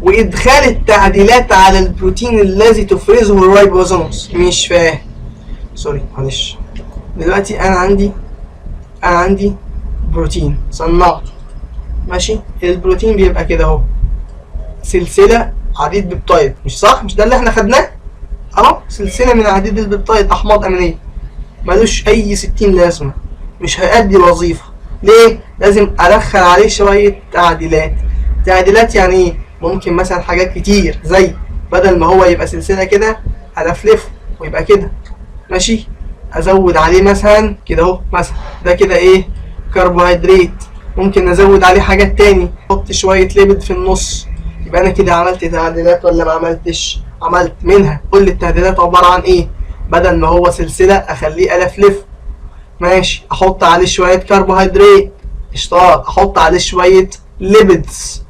وادخال التعديلات على البروتين الذي تفرزه الريبوزومز. مش فاهم، سوري معلش. دلوقتي انا عندي بروتين صنعته. ماشي. البروتين بيبقى كده اهو، سلسله عديد بيبتايد، مش صح؟ مش ده اللي احنا خدناه؟ اهو سلسله من عديد البيبتايد، احماض امينيه. ملوش اي 60 لازمه، مش هيأدي وظيفه. ليه؟ لازم ادخل عليه شويه تعديلات. تعديلات يعني ايه؟ ممكن مثلا حاجات كتير، زي بدل ما هو يبقى سلسله كده الفلفه ويبقى كده، ماشي، ازود عليه مثلا كده اهو، مثلا ده كده ايه؟ كربوهيدرات. ممكن ازود عليه حاجات تاني، احط شويه ليبيد في النص. يبقى انا كده عملت تعديلات ولا ما عملتش؟ عملت. منها كل التعديلات عباره عن ايه؟ بدل ما هو سلسله اخليه الفلف، ماشي، احط عليه شويه كربوهيدرات، اشتراك، احط عليه شويه ليبيدز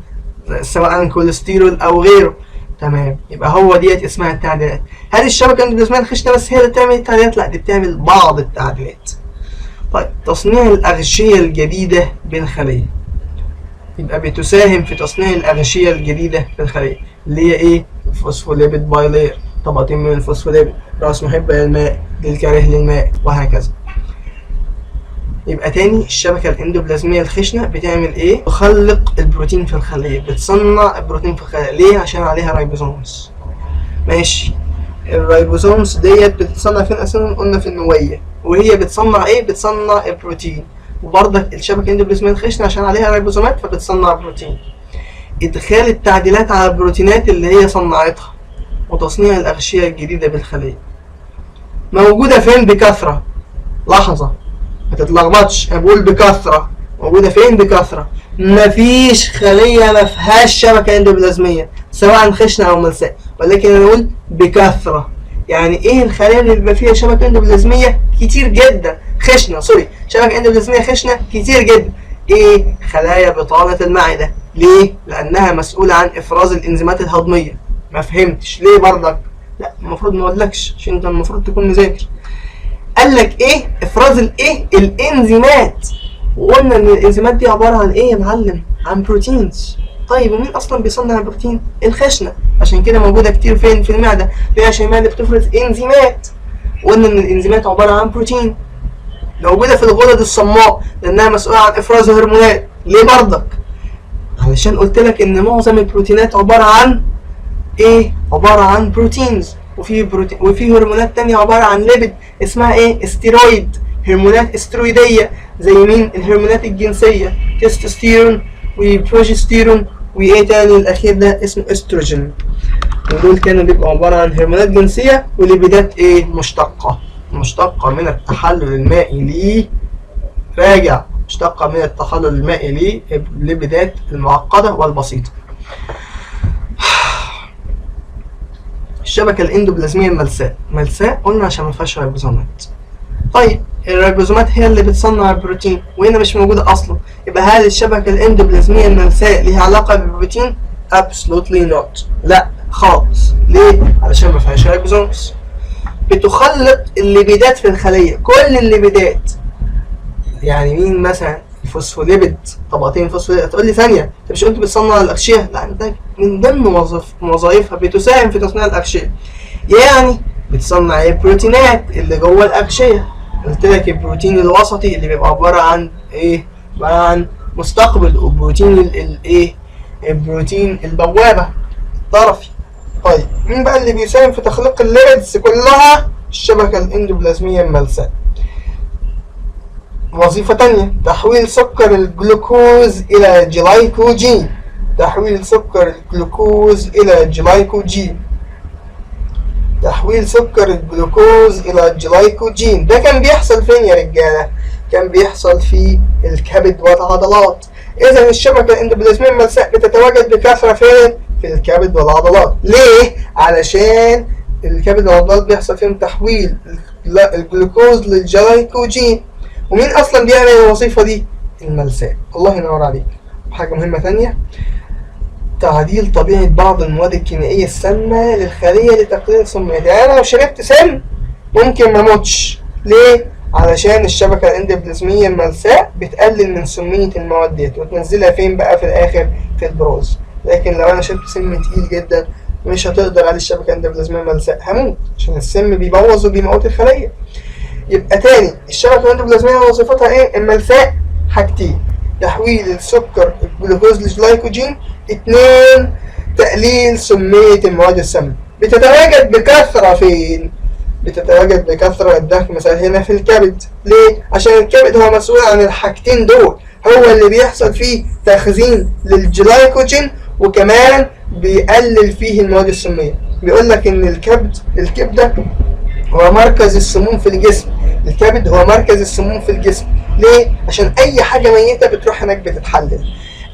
سواء كوليسترول او غيره. تمام، يبقى هو ديت اسمها التعديلات. هل الشبكه الاندوبلازميه الخشنه بس هي اللي بتعمل التعديلات؟ لا، دي بتعمل بعض التعديلات. طيب، تصنيع الاغشيه الجديده بالخليه. يبقى بتساهم في تصنيع الاغشيه الجديده بالخليه اللي هي ايه؟ الفوسفوليبيد بايلير، طبقتين من الفوسفوليبيد، راس محب للماء، للكاره للماء، وهكذا. يبقى تاني، الشبكة الاندوبلازمية الخشنة بتعمل ايه؟ تخلق البروتين في الخلية، بتصنع البروتين في الخلية. ليه؟ عشان عليها رايبوزومز. ماشي، الرايبوزومز ديت بتتصنع فين اصلا؟ قلنا في النوية. وهي بتصنع ايه؟ بتصنع البروتين. وبرضك الشبكة الاندوبلازمية الخشنة عشان عليها رايبوزومات فبتصنع بروتين. ادخال التعديلات على البروتينات اللي هي صنعتها، وتصنيع الأغشية الجديدة بالخلية. موجودة فين بكثرة؟ لحظة، ما تتلخبطش، انا بقول بكثره. موجوده فين بكثره؟ مفيش خليه ما فيهاش شبكه اندوبلازميه سواء خشنه او ملساء، ولكن انا بقول بكثره. يعني ايه الخلايا اللي بيبقى فيها شبكه اندوبلازميه كتير جدا؟ خشنه، سوري، شبكه اندوبلازميه خشنه كتير جدا. ايه؟ خلايا بطانه المعده. ليه؟ لانها مسؤوله عن افراز الانزيمات الهضميه. ما فهمتش ليه برضك؟ لا، المفروض ما اقولكش عشان انت المفروض تكون مذاكر. قال لك ايه؟ افراز الايه؟ الانزيمات. وقلنا ان الانزيمات دي عباره عن ايه يا معلم؟ عن بروتينز. طيب، ومين اصلا بيصنع البروتين؟ الخشنه. عشان كده موجوده كتير فين؟ في المعده. ليه؟ عشان المعده بتفرز انزيمات. وقلنا ان الانزيمات عباره عن بروتين. موجوده في الغدد الصماء لانها مسؤوله عن افراز الهرمونات. ليه برضك؟ علشان قلت لك ان معظم البروتينات عباره عن ايه؟ عباره عن بروتينز. وفي هرمونات تانية عبارة عن ليبيد اسمها ايه؟ استيرويد، هرمونات استرويدية. زي مين؟ الهرمونات الجنسية، تستوستيرون وبروجستيرون، وايه تاني الاخير ده اسمه استروجين. ودول كانوا بيبقوا عبارة عن هرمونات جنسية وليبيدات ايه؟ مشتقة من التحلل المائي راجع، مشتقة من التحلل المائي لليبيدات المعقدة والبسيطة. الشبكة الاندوبلازمية ملساء قلنا عشان ما فيهاش رايبوزومات. طيب، الرايبوزومات هي اللي بتصنع البروتين وهنا مش موجودة أصلا. يبقى هل الشبكة الاندوبلازمية الملساء ليها علاقة بالبروتين؟ Absolutely not. لا خالص. ليه؟ علشان ما فيهاش رايبوزومز. بتخلق الليبيدات في الخلية، كل الليبيدات. يعني مين مثلا؟ الفوسفوليبيد، طبقتين فوسفوليبيد. تقول لي ثانيه، انت مش قلت بتصنع الاغشيه؟ لا، انت من ضمن وظائفها بتساهم في تصنيع الاغشيه. يعني بتصنع البروتينات اللي جوه الاغشيه. قلت لك البروتين الوسطي اللي بيبقى عباره عن ايه؟ عباره عن مستقبل، وبروتين الايه؟ البروتين البوابه الطرفي. طيب، مين بقى اللي بيساهم في تخليق الليبيدز كلها؟ الشبكه الاندوبلازميه الملساء. وظيفة تانية، تحويل سكر الجلوكوز إلى جلايكوجين. تحويل سكر الجلوكوز إلى جلايكوجين. تحويل سكر الجلوكوز إلى جلايكوجين. ده كان بيحصل فين يا رجالة؟ كان بيحصل في الكبد والعضلات. إذا الشبكة الاندوبلازمية الملساء بتتواجد بكثرة فين؟ في الكبد والعضلات. ليه؟ علشان الكبد والعضلات بيحصل فيهم تحويل الجلوكوز للجلايكوجين. ومين اصلا بيعمل الوظيفه دي؟ الملساء. الله ينور عليك. حاجه مهمه ثانيه، تعديل طبيعه بعض المواد الكيميائيه السامه للخليه لتقليل سميتها. يعني انا لو شربت سم ممكن ما اموتش. ليه؟ علشان الشبكه الاندوبلازميه الملساء بتقلل من سميه المواد ديت وتنزلها فين بقى في الاخر؟ في البروز. لكن لو انا شربت سم تقيل جدا مش هتقدر عليه الشبكه الاندوبلازميه الملساء، هموت، عشان السم بيبوظ وبيموت الخليه. يبقى تاني، الشبكة الاندوبلازمية وظيفتها ايه؟ الملساء حاجتين، تحويل السكر الجلوكوز لجلايكوجين. 2، تقليل سمية المواد السامة. بتتواجد بكثرة فين؟ بتتواجد بكثرة داخل مثلا هنا في الكبد. ليه؟ عشان الكبد هو مسؤول عن الحاجتين دول، هو اللي بيحصل فيه تخزين للجلايكوجين وكمان بيقلل فيه المواد السمية. بيقول لك ان الكبدة هو مركز السموم في الجسم. الكبد هو مركز السموم في الجسم. ليه؟ عشان اي حاجة ميتة بتروح هناك بتتحلل،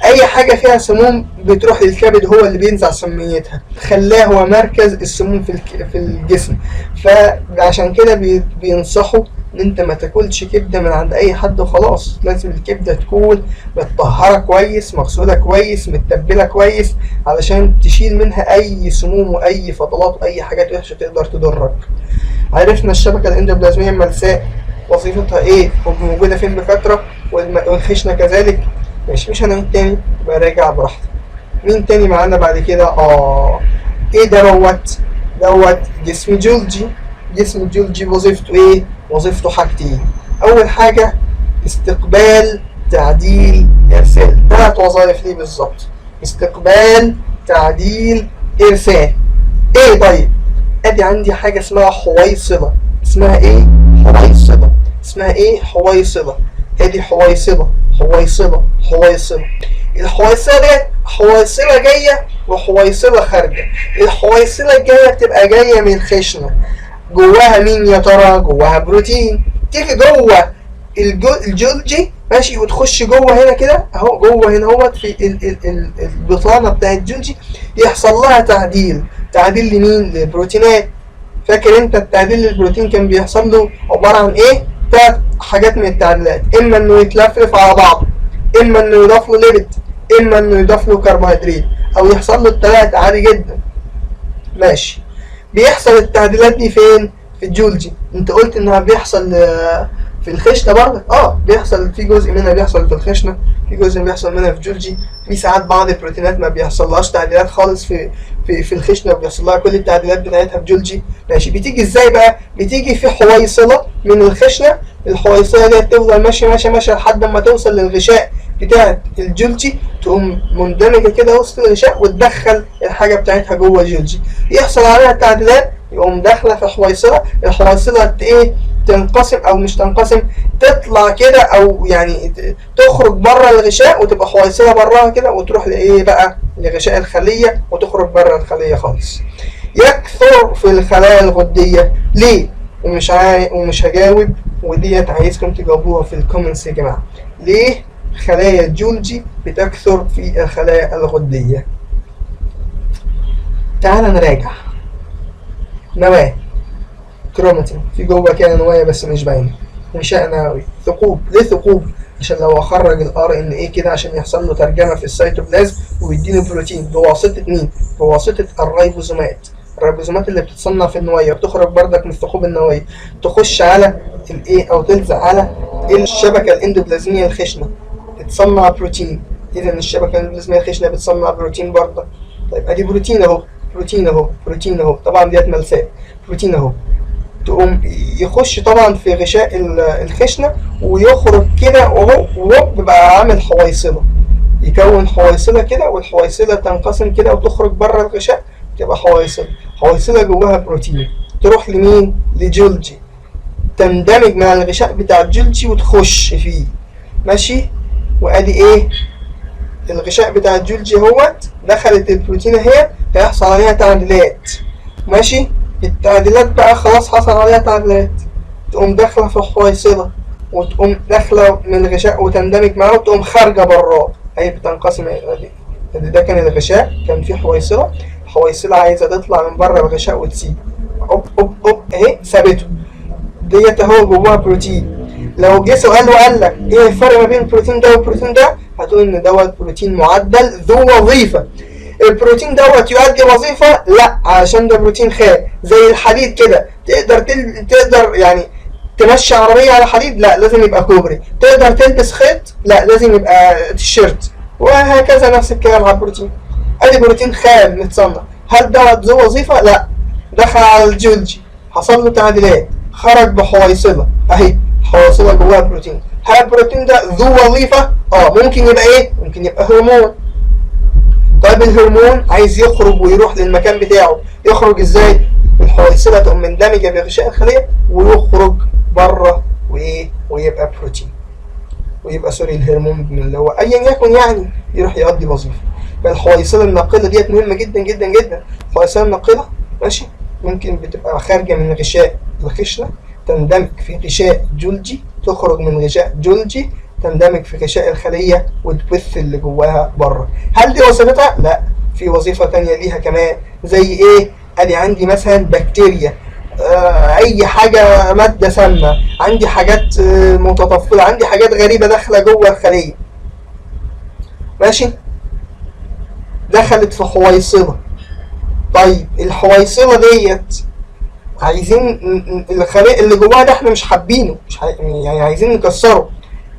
اي حاجة فيها سموم بتروح للكبد هو اللي بينزع سميتها، خلاه هو مركز السموم في الجسم. فعشان كده بينصحوا ان انت ما تاكلش كبدة من عند اي حد وخلاص. لازم الكبدة تكون متطهرة كويس، مغسولة كويس، متبلة كويس، علشان تشيل منها اي سموم واي فضلات واي حاجات وحشة تقدر تضرك. عرفنا الشبكة الاندوبلازمية الملساء وظيفتها ايه وموجودة فين بكثرة، والخشنة كذلك. مش هنعيد تاني، يبقى راجع براحتك. مين تاني معانا بعد كده؟ ايه دوت جسم جولجي. جسم جولجي وظيفته ايه؟ وظيفته حاجتين. اول حاجة استقبال، تعديل، ارسال. 3 وظائف ليه بالظبط: استقبال، تعديل، ارسال. ايه طيب؟ ادي عندي حاجة اسمها حويصلة. اسمها ايه؟ حويصلة. اسمها ايه؟ حويصلة. ادي حويصلة. الحويصلة ديت حويصلة جاية وحويصلة خارجة. الحويصلة الجاية بتبقى جاية من الخشنة، جواها مين يا ترى؟ جواها بروتين. تيجي جوه الجولجي ماشي وتخش جوه هنا كده اهو، جوه هنا اهوت في البطانة بتاعت الجولجي، يحصل لها تعديل لمين؟ للبروتينات. فاكر انت التعديل للبروتين كان بيحصل له عبارة عن ايه؟ 3 حاجات من التعديلات: اما انه يتلفلف على بعضه، اما انه يضاف له ليبيد، اما انه يضاف له كربوهيدرات، او يحصل له ال3 عادي جدا. ماشي. بيحصل التعديلات دي فين؟ في الجولجي. انت قلت انها بيحصل في الخشنة برضه. بيحصل في جزء منها بيحصل في الخشنة، في جزء بيحصل منها في الجولجي. في ساعات بعض البروتينات ما بيحصلهاش تعديلات خالص في الخشنة، وبيحصل لها كل التعديلات بتاعتها في جولجي. ماشي. بتيجي ازاي بقى؟ بتيجي في حويصلة من الخشنة. الحويصلة دي تفضل ماشية لحد ما توصل للغشاء بتاعت الجولجي، تقوم مندمجة كده وسط الغشاء وتدخل الحاجة بتاعتها جوه الجولجي، يحصل عليها تعديلات، يقوم داخلة في حويصلة. الحويصلة ايه؟ تنقسم او مش تنقسم، تطلع كده او يعني تخرج بره الغشاء وتبقى حويصلة براها كده، وتروح لايه بقى؟ لغشاء الخلية، وتخرج بره الخلية خالص. يكثر في الخلايا الغدية. ليه؟ ومش هجاوب، وديت عايزكم تجاوبوها في الكومنتس يا جماعة. ليه خلايا الجولجي بتكثر في الخلايا الغدية؟ تعال نراجع. نواة، كروماتين، في جوه كده نوايا بس مش باينه. غشاء نووي، ثقوب. ليه ثقوب؟ عشان لو اخرج الار ان ايه كده عشان يحصل له ترجمه في السيتوبلازم ويديني بروتين بواسطه مين؟ بواسطه الريبوزومات. الريبوزومات اللي بتتصنع في النوايا بتخرج بردك من الثقوب النوويه، تخش على الايه او تلزق على الشبكه الاندوبلازميه الخشنه، تتصنع بروتين. اذا الشبكه الاندوبلازميه الخشنه بتصنع بروتين برضه. طيب ادي بروتين اهو، طبعا ديت ملساء. بروتين اهو، تقوم يخش طبعا في غشاء الخشنة ويخرج كده وهو بقى عامل حويصلة، يكون حويصلة كده، والحويصلة تنقسم كده وتخرج بره الغشاء تبقى حويصلة جواها بروتين، تروح لمين؟ لجولجي، تندمج مع الغشاء بتاع الجولجي وتخش فيه. ماشي. وادي ايه؟ الغشاء بتاع الجولجي اهوت، دخلت البروتين اهي، هيحصل عليها تعديلات. ماشي. التعديلات بقى خلاص حصل عليها تعديلات، تقوم داخله في الحويصله، وتقوم داخله من الغشاء وتندمج معاه، وتقوم خارجه براه. هي بتنقسم. ده كان الغشاء، كان فيه حويصله، الحويصله عايزه تطلع من بره الغشاء وتسيب، اوب اهي سابته. ديت اهو جواها بروتين. لو جه سؤال وقال لك ايه الفرق ما بين البروتين ده والبروتين ده، هتقول ان دوت بروتين معدل ذو وظيفه. البروتين دوت يؤدي وظيفه؟ لا، عشان ده بروتين خام زي الحديد كده. تقدر يعني تمشي عربيه على حديد؟ لا، لازم يبقى كوبري. تقدر تلبس خيط؟ لا، لازم يبقى تيشيرت. وهكذا نفس الكلام على البروتين. ادي بروتين خام متصنع. هل دوت ذو وظيفه؟ لا، دخل على الجولجي، حصل له تعديلات، خرج بحويصله اهي، حويصله جواها بروتين. هل البروتين ده ذو وظيفه؟ ممكن يبقى ايه؟ ممكن يبقى هرمون. طيب الهرمون عايز يخرج ويروح للمكان بتاعه، يخرج ازاي؟ الحويصلة تقوم مندمجة بغشاء الخلية ويخرج بره وايه ويبقى بروتين، ويبقى سوري الهرمون اللي هو ايا يكن يعني يروح يقضي وظيفه. فالحويصله الناقله ديت مهمه جدا جدا جدا. الحويصله الناقله ماشي ممكن بتبقى خارجه من غشاء الخشنه تندمج في غشاء جولجي، تخرج من غشاء جولجي تندمج في غشاء الخليه وتبث اللي جواها بره. هل دي وظيفتها؟ لا، في وظيفه تانية ليها كمان. زي ايه؟ ادي عندي مثلا بكتيريا، اي حاجه ماده سامه، عندي حاجات متطفله، عندي حاجات غريبه داخله جوه الخليه ماشي، دخلت في حويصله. طيب الحويصله ديت عايزين الخليه اللي جواها ده احنا مش حابينه، يعني عايزين نكسره.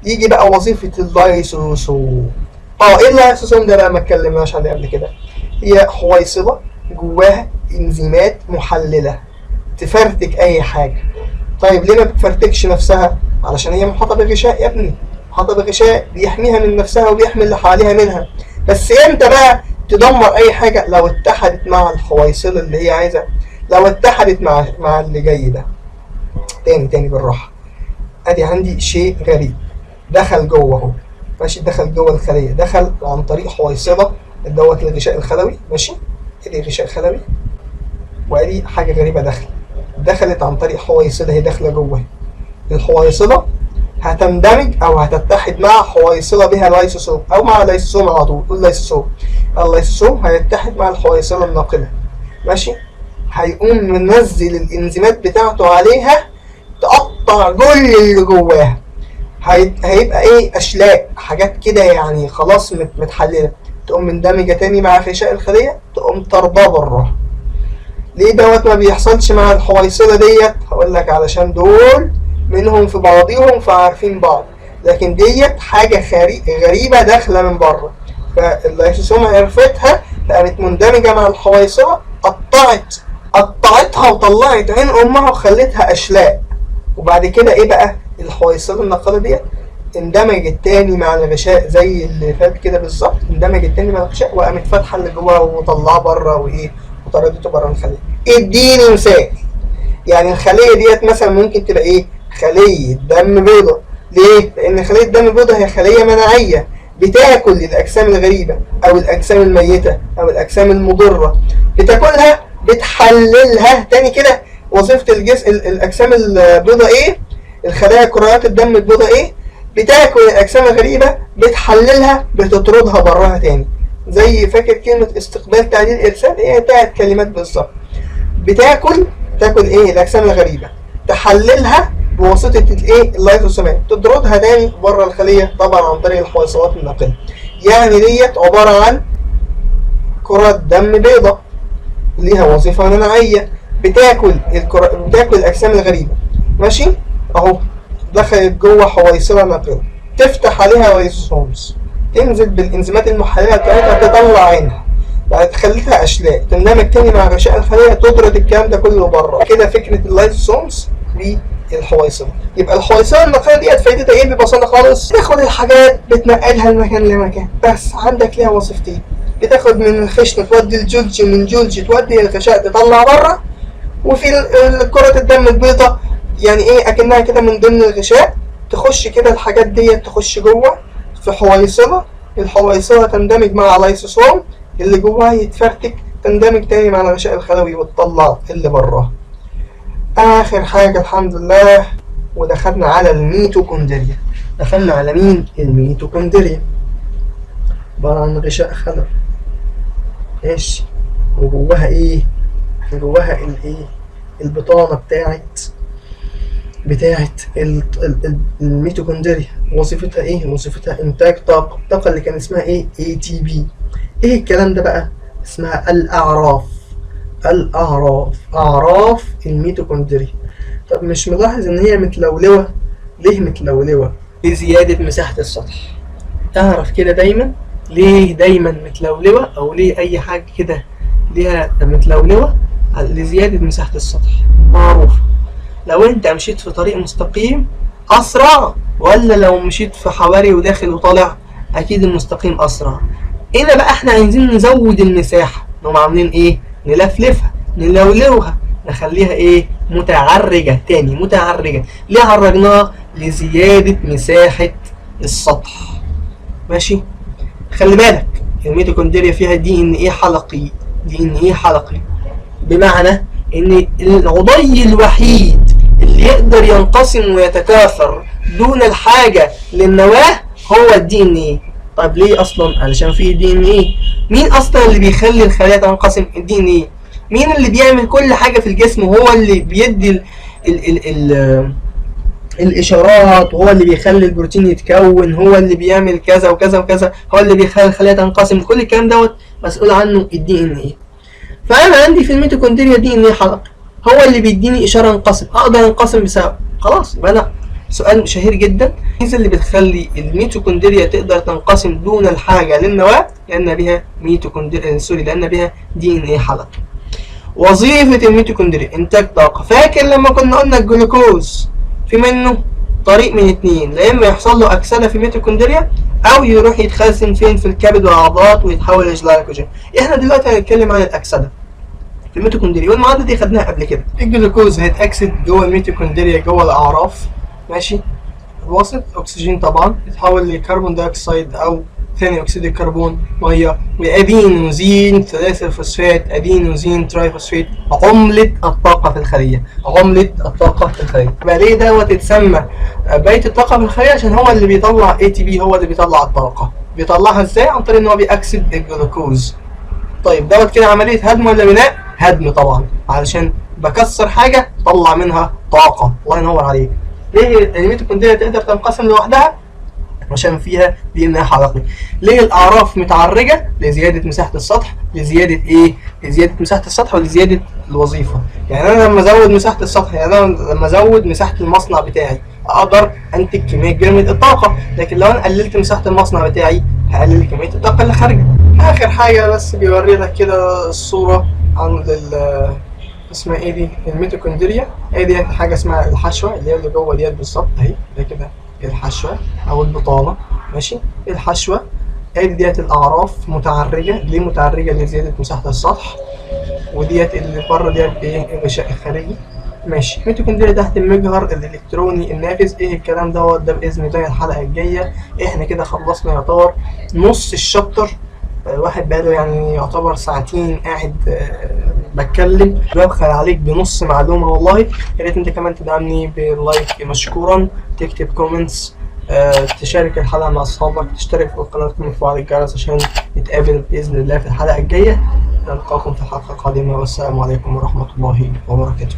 يجي بقى وظيفه اللايسوسوم. ايه اللايسوسوم ده بقى؟ ما اتكلمناش عليه قبل كده. هي حويصله جواها انزيمات محلله تفرتك اي حاجه. طيب ليه ما بتفرتكش نفسها؟ علشان هي محاطه بغشاء يا ابني، محاطه بغشاء بيحميها من نفسها وبيحمي اللي حواليها منها. بس امتى بقى تدمر اي حاجه؟ لو اتحدت مع الحويصله اللي هي عايزه، لو اتحدت مع اللي جاي ده. تاني بالراحه. ادي عندي شيء غريب دخل جوه اهو ماشي، دخل جوه الخليه، دخل عن طريق حويصله دوت الغشاء الخلوي ماشي. ادي غشاء خلوي وادي حاجه غريبه دخلت عن طريق حويصله، هي داخله جوه. الحويصله هتندمج او هتتحد مع حويصله بها لايسوسوم او مع لايسوسوم على طول. قول اللايسوسوم هيتحد مع الحويصله الناقله ماشي، هيقوم منزل الانزيمات بتاعته عليها تقطع كل اللي جواها. هيبقى ايه؟ اشلاء، حاجات كده يعني خلاص متحلله، تقوم مندمجه تاني مع غشاء الخليه، تقوم طرداه بره. ليه دوت ما بيحصلش مع الحويصله ديت؟ هقول لك علشان دول منهم في بعضهم فعارفين بعض، لكن ديت حاجه غريبه داخله من بره، فاللايسوسوم عرفتها فقامت مندمجه مع الحويصله، قطعتها وطلعت عين امها وخلتها اشلاء. وبعد كده ايه بقى؟ الحويصله الناقله ديت اندمجت تاني مع الغشاء زي اللي فات كده بالظبط، اندمجت تاني مع الغشاء وقامت فاتحه اللي جواه وطلعاه بره وايه وطردته بره الخليه. اديني مثال. يعني الخليه ديت مثلا ممكن تبقى ايه؟ خليه دم بيضاء. ليه؟ لان خليه الدم البيضاء هي خليه مناعيه بتاكل الاجسام الغريبه او الاجسام الميته او الاجسام المضره، بتاكلها بتحللها تاني كده. وظيفه الجسم الاجسام البيضاء ايه؟ الخلايا كريات الدم البيضاء ايه؟ بتاكل الاجسام الغريبه، بتحللها، بتطردها براها تاني. زي فاكر كلمه استقبال تعديل ارسال؟ هي بتاعت كلمات بالظبط. تاكل ايه؟ الاجسام الغريبه، تحللها بواسطه الايه؟ اللايسوسومات، تطردها تاني بره الخليه طبعا عن طريق الحويصلات الناقله. يعني ديت عباره عن كرات دم بيضاء ليها وظيفه مناعيه، بتاكل الاجسام الغريبه ماشي اهو، دخلت جوه حويصله ناقله، تفتح عليها لايسوسومز، تنزل بالانزيمات المحلله بتاعتها تطلع عينها، بعد خليتها اشلاء، تندمج تاني مع غشاء الخليه، تطرد الكلام ده كله بره. كده فكره اللايسوسومز بالحويصله. يبقى الحويصله الناقله ديت فايدتها ايه ببساطه خالص؟ تاخد الحاجات بتنقلها من مكان لمكان، بس عندك ليها وظيفتين. بتاخد من الخشن تودي الجلج، من جلج تودي الغشاء تطلع بره. وفي كرة الدم البيضاء يعني ايه؟ اكنها كده من ضمن الغشاء، تخش كده الحاجات ديت تخش جوه في حويصله، الحويصله تندمج مع لايسوسوم، اللي جواها يتفرتك، تندمج تاني مع الغشاء الخلوي وتطلع اللي براه. اخر حاجه الحمد لله ودخلنا على الميتوكوندريا. دخلنا على مين؟ الميتوكوندريا. عباره عن غشاء خلوي ماشي، وجواها ايه؟ جواها الايه؟ البطانه بتاعت الميتوكوندريا. وظيفتها ايه؟ وظيفتها انتاج الطاقه اللي كان اسمها ايه؟ ATP. ايه الكلام ده بقى؟ اسمها اعراف الميتوكوندريا. طب مش ملاحظ ان هي متلولوه؟ ليه متلولوه؟ لزياده مساحه السطح. اعرف كده دايما ليه دايما متلولوه، او ليه اي حاجه كده ليها متلولوه؟ لزياده مساحه السطح. معروف. لو انت مشيت في طريق مستقيم اسرع، ولا لو مشيت في حواري وداخل وطالع؟ اكيد المستقيم اسرع. هنا بقى احنا عايزين نزود المساحه، نقوم عاملين ايه؟ نلفلفها، نلولوها، نخليها ايه؟ متعرجة. تاني متعرجة. ليه عرجناها؟ لزيادة مساحة السطح. ماشي. خلي بالك الميتوكوندريا فيها دي ان ايه حلقي. دي ان ايه حلقي بمعنى ان العضي الوحيد اللي يقدر ينقسم ويتكاثر دون الحاجة للنواة هو الدي ان ايه. طب ليه اصلا؟ علشان فيه دي ان ايه. مين اصلا اللي بيخلي الخلايا تنقسم؟ الدي ان ايه. مين اللي بيعمل كل حاجة في الجسم؟ وهو اللي بيدي ال الاشارات، وهو اللي بيخلي البروتين يتكون، هو اللي بيعمل كذا وكذا وكذا، هو اللي بيخلي الخلايا تنقسم. كل الكلام دوت مسؤول عنه الدي ان ايه. فانا عندي في الميتوكوندريا دي ان ايه حلقي، هو اللي بيديني اشاره انقسم، اقدر انقسم بسبب. خلاص يبقى انا سؤال شهير جدا، الميزه اللي بتخلي الميتوكوندريا تقدر تنقسم دون الحاجه للنواه لان بها لان بها دي ان ايه حلقي. وظيفه الميتوكوندريا انتاج طاقه. فاكر لما كنا قلنا الجلوكوز في منه طريق من اتنين، لا اما يحصل له اكسده في الميتوكوندريا او يروح يتخزن فين؟ في الكبد والعضلات ويتحول لجلايكوجين. احنا دلوقتي هنتكلم عن الاكسده في الميتوكوندريا، والمعادله دي خدناها قبل كده. الجلوكوز هيتاكسد جوه الميتوكوندريا جوه الاعراف. ماشي. وسط اكسجين طبعا يتحول لكربون دايوكسيد او ثاني اكسيد الكربون، ميه، وادينوزين ثلاثي الفوسفات، ادينوزين ترايفوسفات، عمله الطاقه في الخليه. عمله الطاقه في الخليه. يبقى ليه دوت اتسمى بيت الطاقه في الخليه؟ عشان هو اللي بيطلع اي تي بي، هو اللي بيطلع الطاقه. بيطلعها ازاي؟ عن طريق ان هو بيأكسد الجلوكوز. طيب دوت كده عمليه هدم ولا بناء؟ هدم طبعا، علشان بكسر حاجه طلع منها طاقه. الله ينور عليك. ليه الميتوكوندريا تقدر تنقسم لوحدها؟ عشان فيها دي ان حلقي. ليه الاعراف متعرجه؟ لزياده مساحه السطح. لزياده ايه؟ لزياده مساحه السطح ولزياده الوظيفه. يعني انا لما ازود مساحه السطح، يعني انا لما ازود مساحه المصنع بتاعي اقدر انتج كميه كبيره من الطاقه، لكن لو انا قللت مساحه المصنع بتاعي هقلل كميه الطاقه اللي خارجه. اخر حاجه بس بيوري لك كده الصوره عن اسمها ايه دي؟ الميتوكوندريا. ايه دي؟ حاجه اسمها الحشوه اللي هي اللي جوه ديت بالظبط اهي. ده كده الحشوه او البطانه. ماشي. الحشوه. ادي ديت الاعراف متعرجه. ليه متعرجه؟ لزياده مساحه السطح. وديت اللي بره ديت ايه؟ الغشاء الخارجي. ماشي. الميتوكوندريا تحت المجهر الالكتروني النافذ. ايه الكلام دوت؟ ده باذن الله الحلقه الجايه. احنا كده خلصنا يعتبر نص الشابتر. واحد بقاله يعني يعتبر ساعتين قاعد بتكلم، ببخل عليك بنص معلومه والله. يا ريت انت كمان تدعمني باللايك مشكورا، تكتب كومنتس، تشارك الحلقه مع اصحابك، تشترك في القناه وتفعل الجرس عشان نتقابل باذن الله في الحلقه الجايه. نلقاكم في الحلقه القادمه، والسلام عليكم ورحمه الله وبركاته.